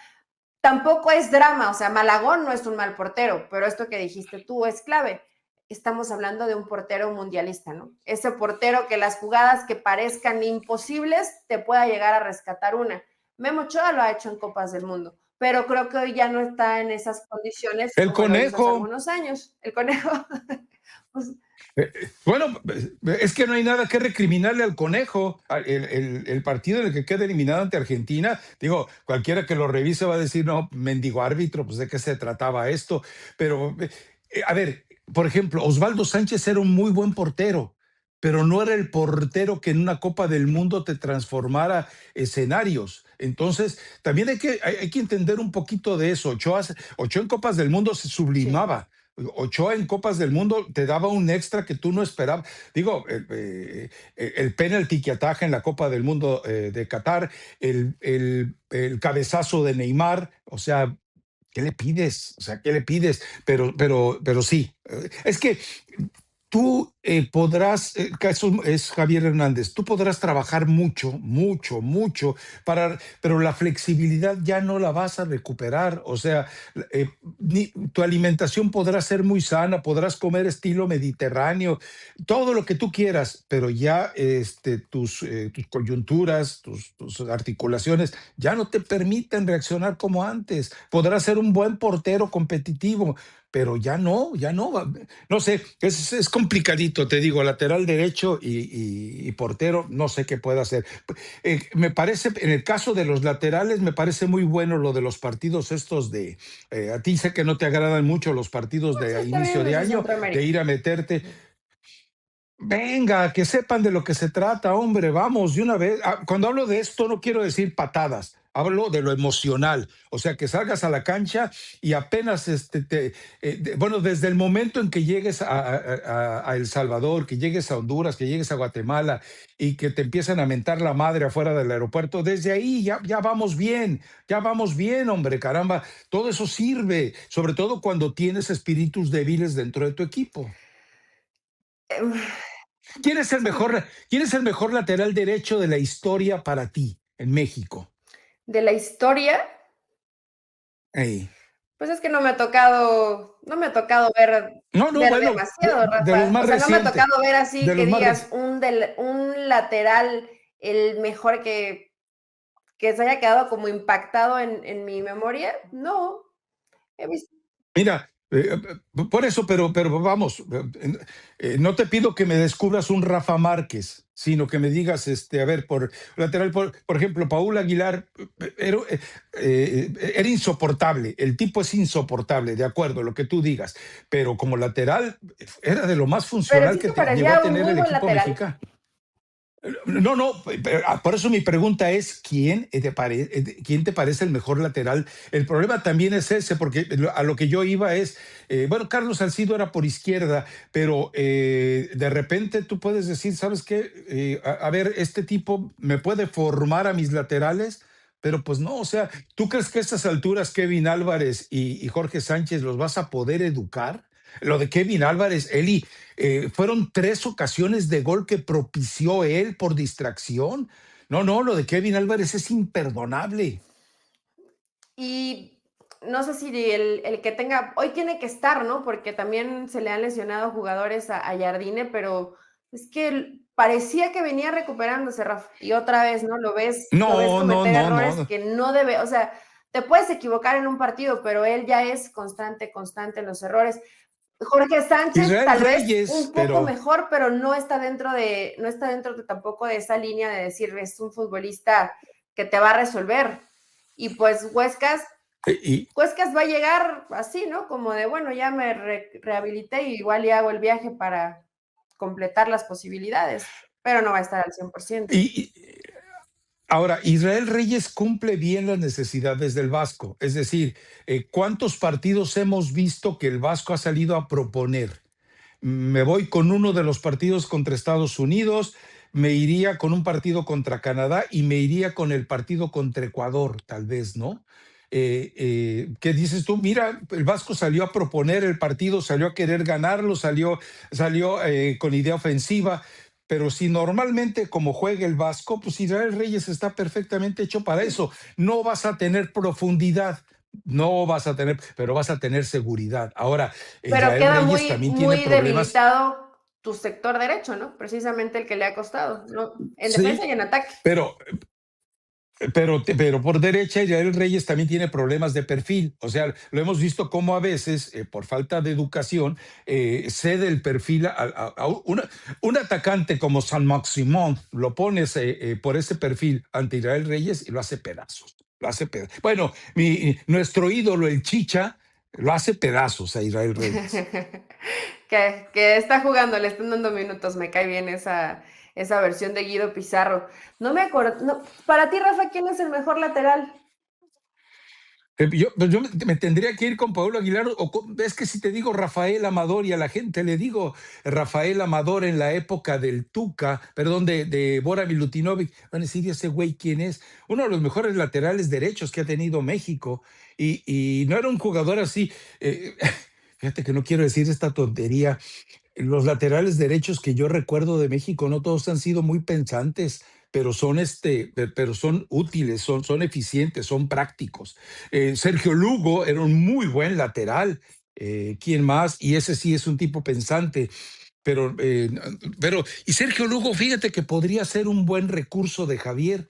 Tampoco es drama, o sea, Malagón no es un mal portero, pero esto que dijiste tú es clave. Estamos hablando de un portero mundialista, ¿no? Ese portero que las jugadas que parezcan imposibles te pueda llegar a rescatar una. Memo Ochoa lo ha hecho en Copas del Mundo, pero creo que hoy ya no está en esas condiciones El como lo hizo hace conejo. algunos años. El conejo, pues, Bueno, es que no hay nada que recriminarle al conejo. El partido en el que queda eliminado ante Argentina, digo, cualquiera que lo revise va a decir, no, mendigo árbitro, pues de qué se trataba esto. Pero, a ver, por ejemplo, Osvaldo Sánchez era un muy buen portero, pero no era el portero que en una Copa del Mundo te transformara escenarios. Entonces, también hay que entender un poquito de eso. Ochoa en Copas del Mundo se sí. sublimaba. Ochoa en Copas del Mundo te daba un extra que tú no esperabas. Digo, el penalti que ataja en la Copa del Mundo de Qatar, el cabezazo de Neymar, o sea, ¿qué le pides? O sea, ¿qué le pides? Pero sí, es que tú podrás, caso es Javier Hernández, tú podrás trabajar mucho, mucho, mucho, pero la flexibilidad ya no la vas a recuperar. O sea, tu alimentación podrá ser muy sana, podrás comer estilo mediterráneo, todo lo que tú quieras, pero ya tus coyunturas, tus articulaciones ya no te permiten reaccionar como antes. Podrás ser un buen portero competitivo, pero ya no. No sé, es complicadito, te digo, lateral derecho y portero, no sé qué pueda hacer. Me parece, en el caso de los laterales, me parece muy bueno lo de los partidos estos a ti sé que no te agradan mucho los partidos Pues de está bien inicio de los de año, de Centroamérica. ir a meterte. Venga, que sepan de lo que se trata, hombre, vamos, de una vez. Cuando hablo de esto no quiero decir patadas, hablo de lo emocional, o sea, que salgas a la cancha y apenas, bueno, desde el momento en que llegues a El Salvador, que llegues a Honduras, que llegues a Guatemala y que te empiezan a mentar la madre afuera del aeropuerto, desde ahí ya vamos bien, hombre, caramba, todo eso sirve, sobre todo cuando tienes espíritus débiles dentro de tu equipo. Eh, sí, ¿Quién es el mejor lateral derecho de la historia para ti en México? de la historia, Ey. Pues es que no me ha tocado No, no, ver bueno, demasiado, de los Rafa. O más sea, no me ha recientes, tocado ver así de que los más digas recientes. un lateral, el mejor que se haya quedado como impactado en mi memoria. No, he visto. Mira, por eso, pero vamos, no te pido que me descubras un Rafa Márquez, sino que me digas, a ver, por lateral, por ejemplo, Paul Aguilar era insoportable, el tipo es insoportable, de acuerdo, lo que tú digas, pero como lateral era de lo más Pero funcional sí que te llegó a parecía un tener muy el buen equipo lateral. mexicano. No, no, por eso mi pregunta es, ¿quién te parece el mejor lateral? El problema también es ese, porque a lo que yo iba es, bueno, Carlos Salcido era por izquierda, pero de repente tú puedes decir, ¿sabes qué? A ver, este tipo me puede formar a mis laterales, pero pues no, o sea, ¿tú crees que a estas alturas Kevin Álvarez y Jorge Sánchez los vas a poder educar? Lo de Kevin Álvarez, Eli, fueron 3 ocasiones de gol que propició él por distracción. No, no, lo de Kevin Álvarez es imperdonable. Y no sé si el que tenga, hoy tiene que estar, ¿no? Porque también se le han lesionado jugadores a Jardine, pero es que parecía que venía recuperándose, Rafa. Y otra vez, ¿no? Lo ves No, no, cometer no, errores no. que no debe, o sea, te puedes equivocar en un partido, pero él ya es constante, constante en los errores. Jorge Sánchez, Israel tal vez Reyes, un poco pero mejor, pero no está dentro de tampoco de esa línea de decir es un futbolista que te va a resolver. Y pues y, Huescas va a llegar así, ¿no? Como de, bueno, ya me rehabilité y igual ya hago el viaje para completar las posibilidades, pero no va a estar al 100%. y ahora, Israel Reyes cumple bien las necesidades del Vasco. Es decir, ¿cuántos partidos hemos visto que el Vasco ha salido a proponer? Me voy con uno de los partidos contra Estados Unidos, me iría con un partido contra Canadá y me iría con el partido contra Ecuador, tal vez, ¿no? ¿Qué dices tú? Mira, el Vasco salió a proponer el partido, salió a querer ganarlo, salió con idea ofensiva, pero si normalmente como juega el Vasco, pues Israel Reyes está perfectamente hecho para eso. No vas a tener profundidad, no vas a tener, pero vas a tener seguridad. Ahora, Pero Israel queda Reyes muy, también tiene muy problemas. debilitado tu sector derecho, ¿no? Precisamente el que le ha costado, ¿no? En defensa Sí, y en ataque. pero, pero por derecha Israel Reyes también tiene problemas de perfil. O sea, lo hemos visto como a veces, por falta de educación, cede el perfil a un atacante como San Maximón, lo pones por ese perfil ante Israel Reyes y lo hace pedazos. Lo hace pedazos. Bueno, nuestro ídolo, el Chicha, lo hace pedazos a Israel Reyes. Que está jugando, le están dando minutos, me cae bien esa versión de Guido Pizarro. No me acuerdo, no, para ti, Rafa, ¿quién es el mejor lateral? Yo me tendría que ir con Pablo Aguilar, es que si te digo Rafael Amador y a la gente le digo Rafael Amador en la época del Tuca, perdón, de Bora Milutinovic, van a decir, ¿ese güey quién es? Uno de los mejores laterales derechos que ha tenido México y no era un jugador así. Fíjate que no quiero decir esta tontería, los laterales derechos que yo recuerdo de México, no todos han sido muy pensantes, pero son útiles, son eficientes, son prácticos. Sergio Lugo era un muy buen lateral. ¿Quién más? Y ese sí es un tipo pensante. Y Sergio Lugo, fíjate que podría ser un buen recurso de Javier.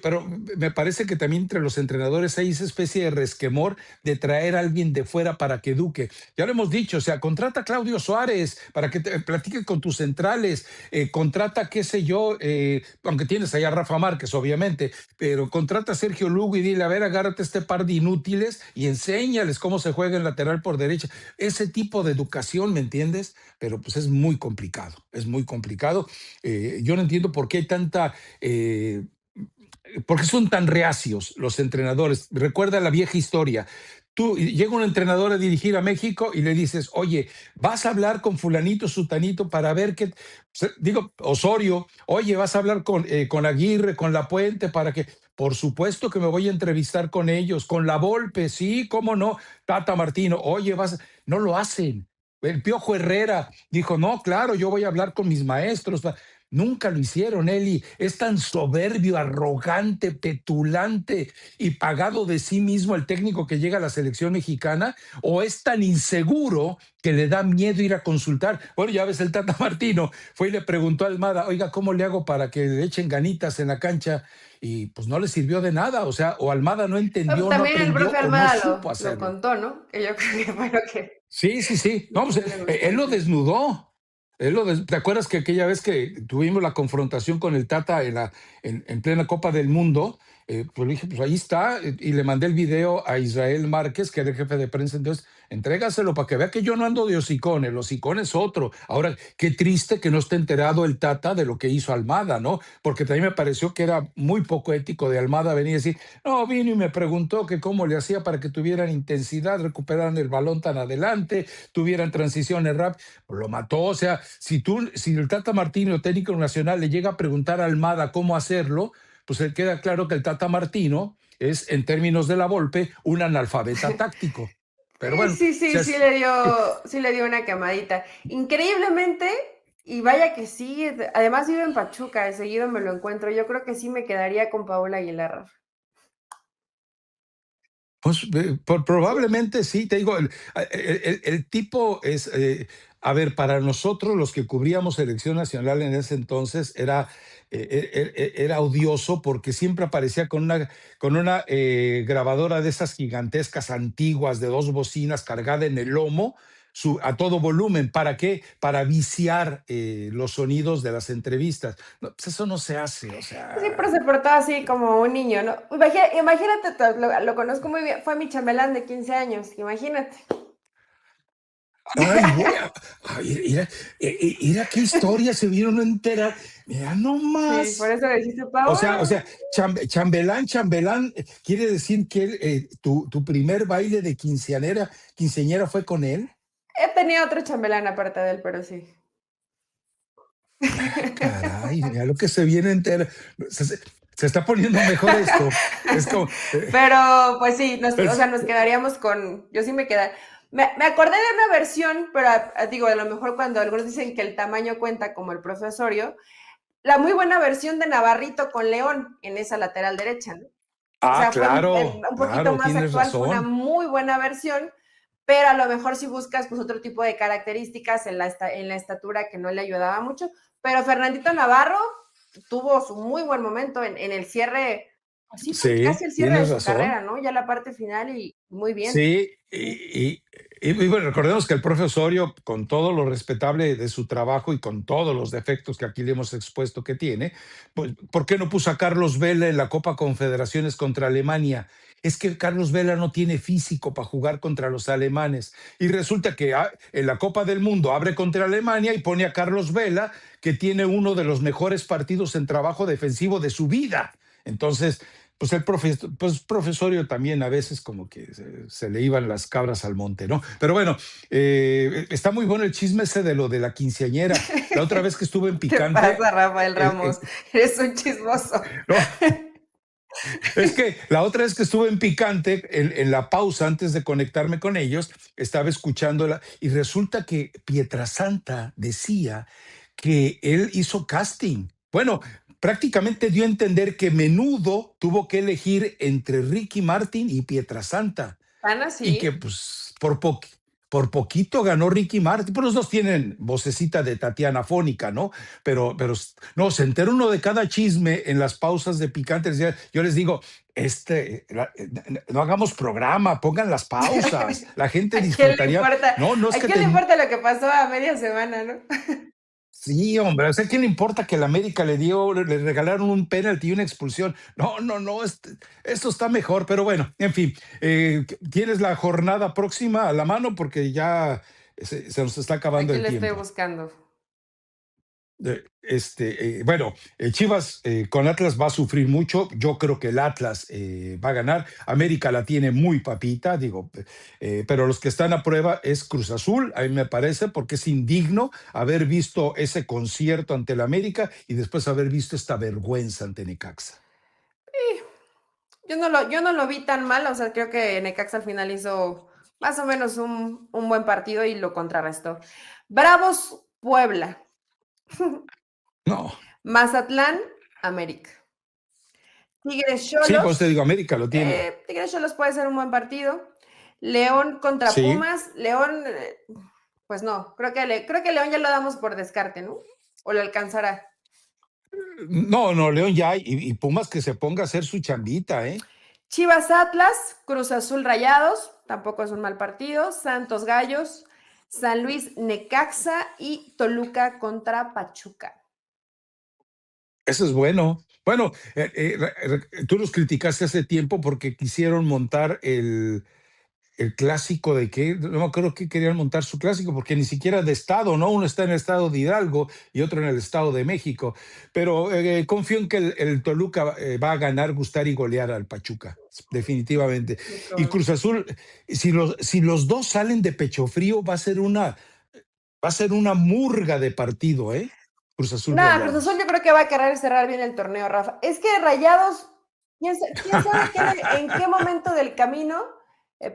Pero me parece que también entre los entrenadores hay esa especie de resquemor de traer a alguien de fuera para que eduque. Ya lo hemos dicho, o sea, contrata a Claudio Suárez para que te platique con tus centrales, contrata, qué sé yo, aunque tienes allá a Rafa Márquez, obviamente, pero contrata a Sergio Lugo y dile, a ver, agárrate este par de inútiles y enséñales cómo se juega en lateral por derecha. Ese tipo de educación, ¿me entiendes? Pero pues es muy complicado, es muy complicado. Yo no entiendo por qué hay tanta... ¿por qué son tan reacios los entrenadores? Recuerda la vieja historia. Tú llega un entrenador a dirigir a México y le dices, oye, vas a hablar con fulanito, sutanito para ver qué, digo, Osorio, oye, vas a hablar con Aguirre, con La Puente para que, por supuesto que me voy a entrevistar con ellos, con La Volpe, sí, cómo no, Tata Martino, oye, no lo hacen. El Piojo Herrera dijo, no, claro, yo voy a hablar con mis maestros. Nunca lo hicieron, Eli. Es tan soberbio, arrogante, petulante y pagado de sí mismo el técnico que llega a la selección mexicana, o es tan inseguro que le da miedo ir a consultar. Bueno, ya ves, el Tata Martino fue y le preguntó a Almada, oiga, ¿cómo le hago para que le echen ganitas en la cancha? Y pues no le sirvió de nada. O sea, o Almada no entendió, no También el aprendió profe o no Almada supo lo hacerlo. contó, ¿no? Que yo creo que fue lo que Sí, sí, sí. No, pues, no le gustó él lo mucho. desnudó. ¿Te acuerdas que aquella vez que tuvimos la confrontación con el Tata en plena Copa del Mundo? Pues le dije, pues ahí está, y le mandé el video a Israel Márquez, que era el jefe de prensa. Entonces, entrégaselo para que vea que yo no ando de hocicón, el hocicón es otro. Ahora, qué triste que no esté enterado el Tata de lo que hizo Almada, ¿no? Porque también me pareció que era muy poco ético de Almada venir y decir, no, vino y me preguntó que cómo le hacía para que tuvieran intensidad, recuperaran el balón tan adelante, tuvieran transiciones rápidas. Pues lo mató. O sea, si el Tata Martino, técnico nacional, le llega a preguntar a Almada cómo hacerlo, pues le queda claro que el Tata Martino es, en términos de la Volpe, un analfabeta táctico. Pero bueno, Sí, o sea, sí le dio una quemadita. Increíblemente, y vaya que sí, además vive en Pachuca, de seguido me lo encuentro. Yo creo que sí me quedaría con Paola Aguilar, Rafa. pues Sí, probablemente sí, te digo, el tipo es, a ver, para nosotros los que cubríamos selección nacional en ese entonces era odioso porque siempre aparecía con una grabadora de esas gigantescas antiguas de dos bocinas cargada en el lomo. A todo volumen. ¿Para qué? Para viciar los sonidos de las entrevistas. No, pues eso no se hace, o siempre sea. se portó así como un niño, ¿no? Imagínate, lo conozco muy bien, fue mi chambelán de 15 años, imagínate. Ay, güey, ay, mira qué historia se vieron a enterar. Mira Sí, por nomás. eso le dijiste O sea, Paola. chambelán, quiere decir que tu primer baile de quinceañera fue con él. He tenido otro chambelán aparte de él, pero sí. Ah, caray, mira lo que se viene a enterar. Se está poniendo mejor esto. Es como, Pero pues sí, o sea, es- nos quedaríamos con, yo sí me quedé, me acordé de una versión, pero digo, a lo mejor cuando algunos dicen que el tamaño cuenta como el profesorio, la muy buena versión de Navarrito con León en esa lateral derecha, ¿no? O sea, fue claro, un poquito claro, más tienes actual, fue una razón. muy buena versión, pero a lo mejor si buscas pues otro tipo de características en la estatura que no le ayudaba mucho, pero Fernandito Navarro tuvo su muy buen momento en el cierre, así pues Sí, casi el cierre de tienes su razón. carrera, ¿no? Ya la parte final y muy bien. Sí, Sí. y bueno, recordemos que el profe Osorio, con todo lo respetable de su trabajo y con todos los defectos que aquí le hemos expuesto que tiene, pues, ¿por qué no puso a Carlos Vela en la Copa Confederaciones contra Alemania? Es que Carlos Vela no tiene físico para jugar contra los alemanes. Y resulta que en la Copa del Mundo abre contra Alemania y pone a Carlos Vela, que tiene uno de los mejores partidos en trabajo defensivo de su vida. Entonces, pues pues profesorio también a veces como que se le iban las cabras al monte, ¿no? Pero bueno, está muy bueno el chisme ese de lo de la quinceañera. La otra vez que estuve en ¿Qué Picante, pasa, Rafael eh, Ramos? eh, Eres un chismoso. no, es que la otra vez que estuve en Picante, en la pausa antes de conectarme con ellos, estaba escuchándola y resulta que Pietrasanta decía que él hizo casting. Bueno, prácticamente dio a entender que Menudo tuvo que elegir entre Ricky Martin y Pietrasanta ¿Tan y que así? pues por poquito ganó Ricky Martin. Pues los dos tienen vocecita de Tatiana Fónica, ¿no? Pero no, se entera uno de cada chisme en las pausas de Picantes. Yo les digo, no hagamos programa, pongan las pausas, la gente ¿A quién le disfrutaría. importa? No, no es ¿A que quién le importa lo que pasó a media semana, no? Sí, hombre, o sea, ¿quién le importa que el América le regalaron un penalti y una expulsión? No, no, no, esto está mejor, pero bueno, en fin, tienes la jornada próxima a la mano porque ya se nos está acabando Aquí el le estoy tiempo. buscando. Bueno, Chivas con Atlas va a sufrir mucho. Yo creo que el Atlas va a ganar. América la tiene muy papita, digo, pero los que están a prueba es Cruz Azul, a mí me parece, porque es indigno haber visto ese concierto ante el América y después haber visto esta vergüenza ante Necaxa. Yo no lo vi tan mal, o sea, creo que Necaxa al final hizo más o menos un buen partido y lo contrarrestó. Bravos Puebla. No, Mazatlán, América. Tigres sí, pues te Cholos. digo, América lo tiene. Tigres Cholos puede ser un buen partido. León contra Sí. Pumas. León, pues no, creo que León ya lo damos por descarte, ¿no? O lo alcanzará. No, no, León ya, y Pumas que se ponga a hacer su chambita, ¿eh? Chivas Atlas, Cruz Azul Rayados, tampoco es un mal partido. Santos Gallos, San Luis Necaxa y Toluca contra Pachuca. Eso es bueno. Bueno, tú los criticaste hace tiempo porque quisieron montar el clásico de qué, no me acuerdo que querían montar su clásico, porque ni siquiera de estado, ¿no? Uno está en el estado de Hidalgo y otro en el estado de México. Pero confío en que el Toluca va a ganar, gustar y golear al Pachuca, definitivamente. Muy Y probable. Cruz Azul, si los dos salen de pecho frío, va a ser una murga de partido, ¿eh? Cruz Azul Nada, Cruz Azul Rayados. yo creo que va a querer cerrar bien el torneo, Rafa. Es que Rayados, quién sabe en qué momento del camino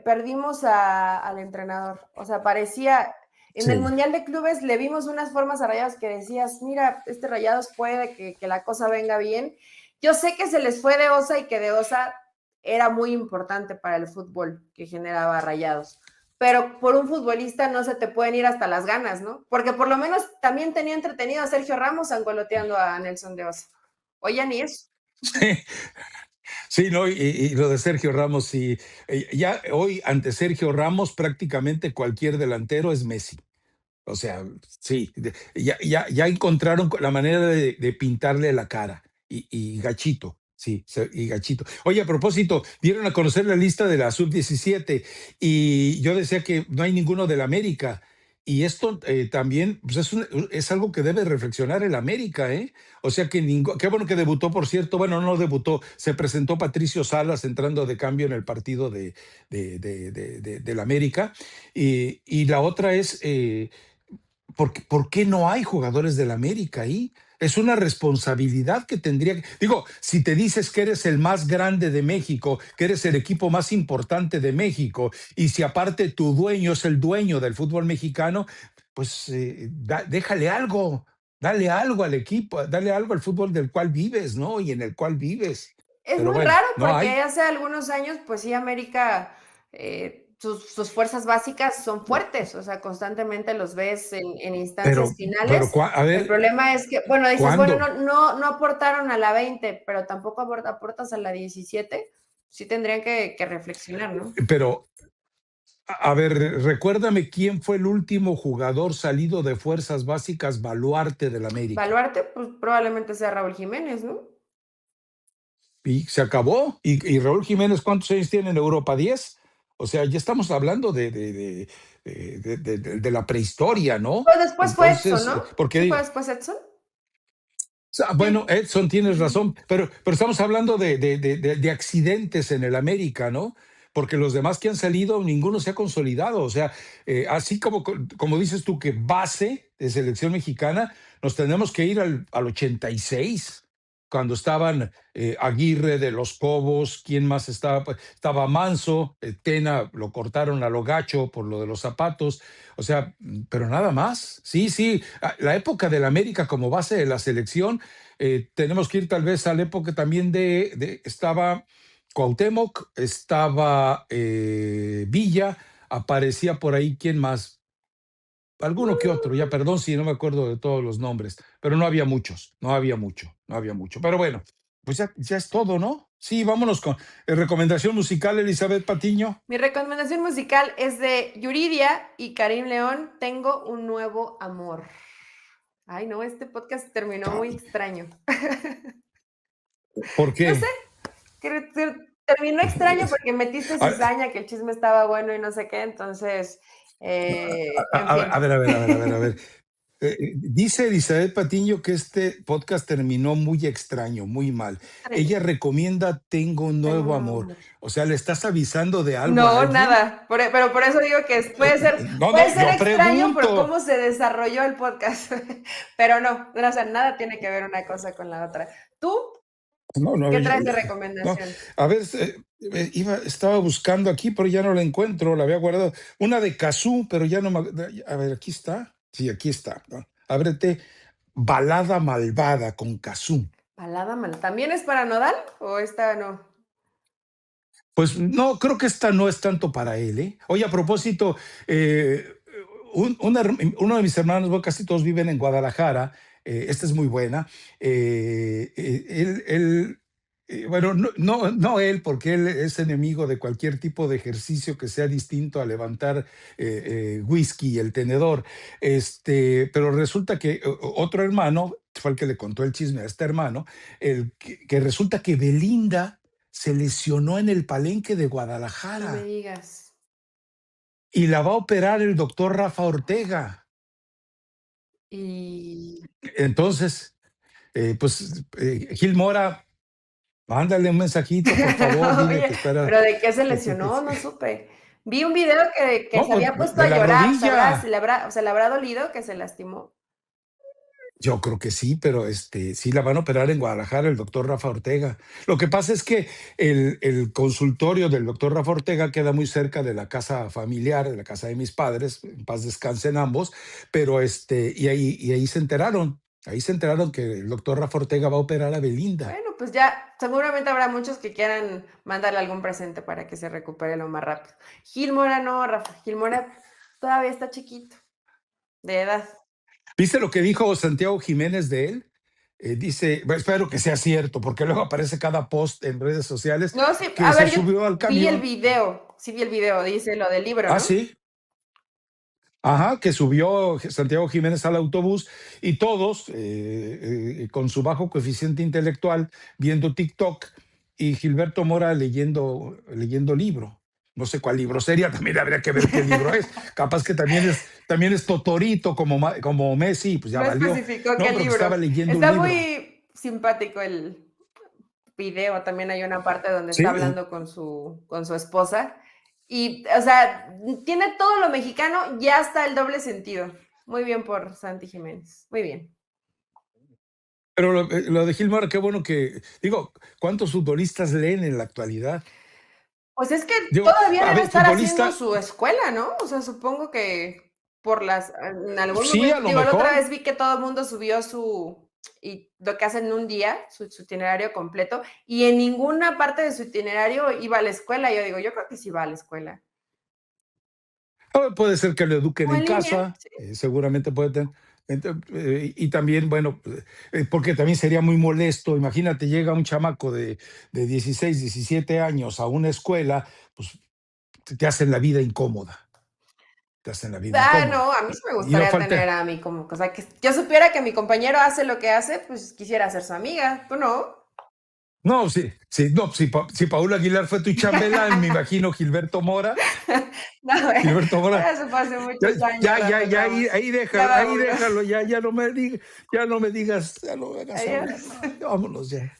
perdimos al entrenador. O sea, parecía, en el Sí. Mundial de Clubes le vimos unas formas a Rayados que decías, mira, este Rayados puede que la cosa venga bien. Yo sé que se les fue de Osa y que de Osa era muy importante para el fútbol que generaba Rayados, pero por un futbolista no se te pueden ir hasta las ganas, ¿no? Porque por lo menos también tenía entretenido a Sergio Ramos angoloteando a Nelson de Osa. Oye, ni eso. Sí, sí, no, y lo de Sergio Ramos, sí, ya hoy ante Sergio Ramos prácticamente cualquier delantero es Messi. O sea, sí, ya encontraron la manera de pintarle la cara y gachito, sí, y gachito. Oye, a propósito, dieron a conocer la lista de la sub-17 y yo decía que no hay ninguno del América. Y esto también pues es algo que debe reflexionar el América, ¿eh? O sea que qué bueno que debutó, por cierto, bueno, no debutó, se presentó Patricio Salas entrando de cambio en el partido del América. Y la otra es, ¿por qué no hay jugadores del América ahí? Es una responsabilidad que tendría que. Digo, si te dices que eres el más grande de México, que eres el equipo más importante de México, y si aparte tu dueño es el dueño del fútbol mexicano, pues déjale algo, dale algo al equipo, dale algo al fútbol del cual vives, ¿no? Y en el cual vives. Es Pero muy bueno, raro no hay. porque hace algunos años, pues sí, América, sus fuerzas básicas son fuertes, o sea, constantemente los ves en instancias Pero, finales. a El ver, problema es que, bueno, dices, bueno, ¿cuándo? no aportaron a la 20, pero tampoco aportas a la 17. Sí tendrían que reflexionar, ¿no? Pero a ver, recuérdame quién fue el último jugador salido de fuerzas básicas baluarte del América. Baluarte, pues probablemente sea Raúl Jiménez, ¿no? Y se acabó. Y Raúl Jiménez, ¿cuántos años tiene en Europa? 10. O sea, ya estamos hablando de la prehistoria, ¿no? Pues después fue Edson, Entonces, ¿no? porque Sí fue digo, después Edson. bueno, Sí. Edson, tienes Ujú. razón, pero estamos hablando de accidentes en el América, ¿no? Porque los demás que han salido, ninguno se ha consolidado. O sea, así como dices tú que base de selección mexicana, nos tenemos que ir al 86, cuando estaban Aguirre de los Cobos, ¿quién más estaba? Pues, estaba Manso, Tena lo cortaron a lo gacho por lo de los zapatos. O sea, pero nada más. Sí, sí, la época del América como base de la selección, tenemos que ir tal vez a la época también estaba Cuauhtémoc, estaba Villa, aparecía por ahí, ¿quién más? Alguno que otro, ya perdón si no me acuerdo de todos los nombres, pero no había muchos, no había mucho, no había mucho. Pero bueno, pues ya es todo, ¿no? Sí, vámonos con recomendación musical, Elizabeth Patiño. Mi recomendación musical es de Yuridia y Karim León, Tengo un nuevo amor. Ay, no, este podcast terminó Ah, muy extraño. ¿por No sé, qué? terminó extraño porque metiste A, cizaña, que el chisme estaba bueno y no sé qué, entonces, en a fin. ver, a ver. Dice Elizabeth Patiño que este podcast terminó muy extraño, muy mal. Extraño. Ella recomienda Tengo un Tengo nuevo un nuevo amor. amor. O sea, ¿le estás avisando de algo a No, alguien? nada, pero por eso digo que No, puede no, ser yo extraño por pregunto. cómo se desarrolló el podcast, pero no, o sea, nada tiene que ver una cosa con la otra. ¿Tú No, no, qué traes de no. recomendación? A ver, estaba buscando aquí, pero ya no la encuentro, la había guardado. Una de Cazú, pero ya no me. A ver, aquí está. Sí, aquí está, ¿no? Ábrete. Balada Malvada con Cazzu. Balada mal. ¿También es para Nodal o esta no? Pues no, creo que esta no es tanto para él, ¿eh? Oye, a propósito, uno de mis hermanos, bueno, casi todos viven en Guadalajara, esta es muy buena. Bueno, no él, porque él es enemigo de cualquier tipo de ejercicio que sea distinto a levantar whisky y el tenedor. Pero resulta que otro hermano, fue el que le contó el chisme a este hermano, que resulta que Belinda se lesionó en el Palenque de No me Guadalajara digas. y la va a operar el doctor Rafa Ortega. Y Entonces, Gil Mora, mándale un mensajito, por favor, dile oye, que espera. pero ¿de qué se que- lesionó? No supe. Vi un video que no, se pues había puesto de a la llorar, ¿sabrás? rodilla. Se le habrá dolido que se lastimó. Yo creo que sí, pero sí la van a operar en Guadalajara el doctor Rafa Ortega. Lo que pasa es que el consultorio del doctor Rafa Ortega queda muy cerca de la casa familiar, de la casa de mis padres, en paz descansen ambos, pero y ahí ahí se enteraron que el doctor Rafa Ortega va a operar a Belinda. Bueno, pues ya seguramente habrá muchos que quieran mandarle algún presente para que se recupere lo más rápido. Gil Mora no, Rafa. Gil Mora todavía está chiquito, de edad. ¿Viste lo que dijo Santiago Jiménez de él? Dice, bueno, espero que sea cierto, porque luego aparece cada post en redes sociales No, sí, que a se ver, yo subió al vi el camión. video, sí vi el video, dice lo del libro, Ah, ¿no? sí. Ajá, que subió Santiago Jiménez al autobús y todos, con su bajo coeficiente intelectual, viendo TikTok y Gilberto Mora leyendo libro. No sé cuál libro sería, también habría que ver qué libro es. Capaz que también es Totorito como Messi, pues ya No valió. especificó No, qué pero que estaba libro. leyendo un Está libro. muy simpático el video, también hay una parte donde está Sí, hablando con su esposa y, o sea, tiene todo lo mexicano y hasta el doble sentido. Muy bien por Santi Jiménez, muy bien. pero lo de Gil Mora, qué bueno que, digo, ¿cuántos futbolistas leen en la actualidad? Pues es que Digo, todavía a debe ver, estar haciendo futbolista, su escuela, ¿no? O sea, supongo que por en algún sí, a momento, lo digo, la otra mejor. vez vi que todo el mundo subió y lo que hacen en un día, su itinerario completo, y en ninguna parte de su itinerario iba a la escuela. Yo digo, yo creo que sí va a la escuela. Puede ser que lo eduquen O en en línea, casa, sí. seguramente puede tener. Y también, bueno, porque también sería muy molesto. Imagínate, llega un chamaco de 16, 17 años a una escuela, pues te hacen la vida incómoda. Te hacen la vida Ah, incómoda. no, a mí sí me Y no gustaría tener falta. a mí como, o sea, que yo supiera que mi compañero hace lo que hace, pues quisiera ser su amiga. ¿Tú no? No, sí, sí, no, si Paula Aguilar fue tu chambelán, me imagino Gilberto Mora. No, güey, Gilberto Mora, eso fue hace ya, muchos años, ya, ya, Rafa, ya, vamos. Ya ahí vámonos. déjalo, ya no me digas, ya no me hagas Adiós. hablar, no, ya vámonos ya.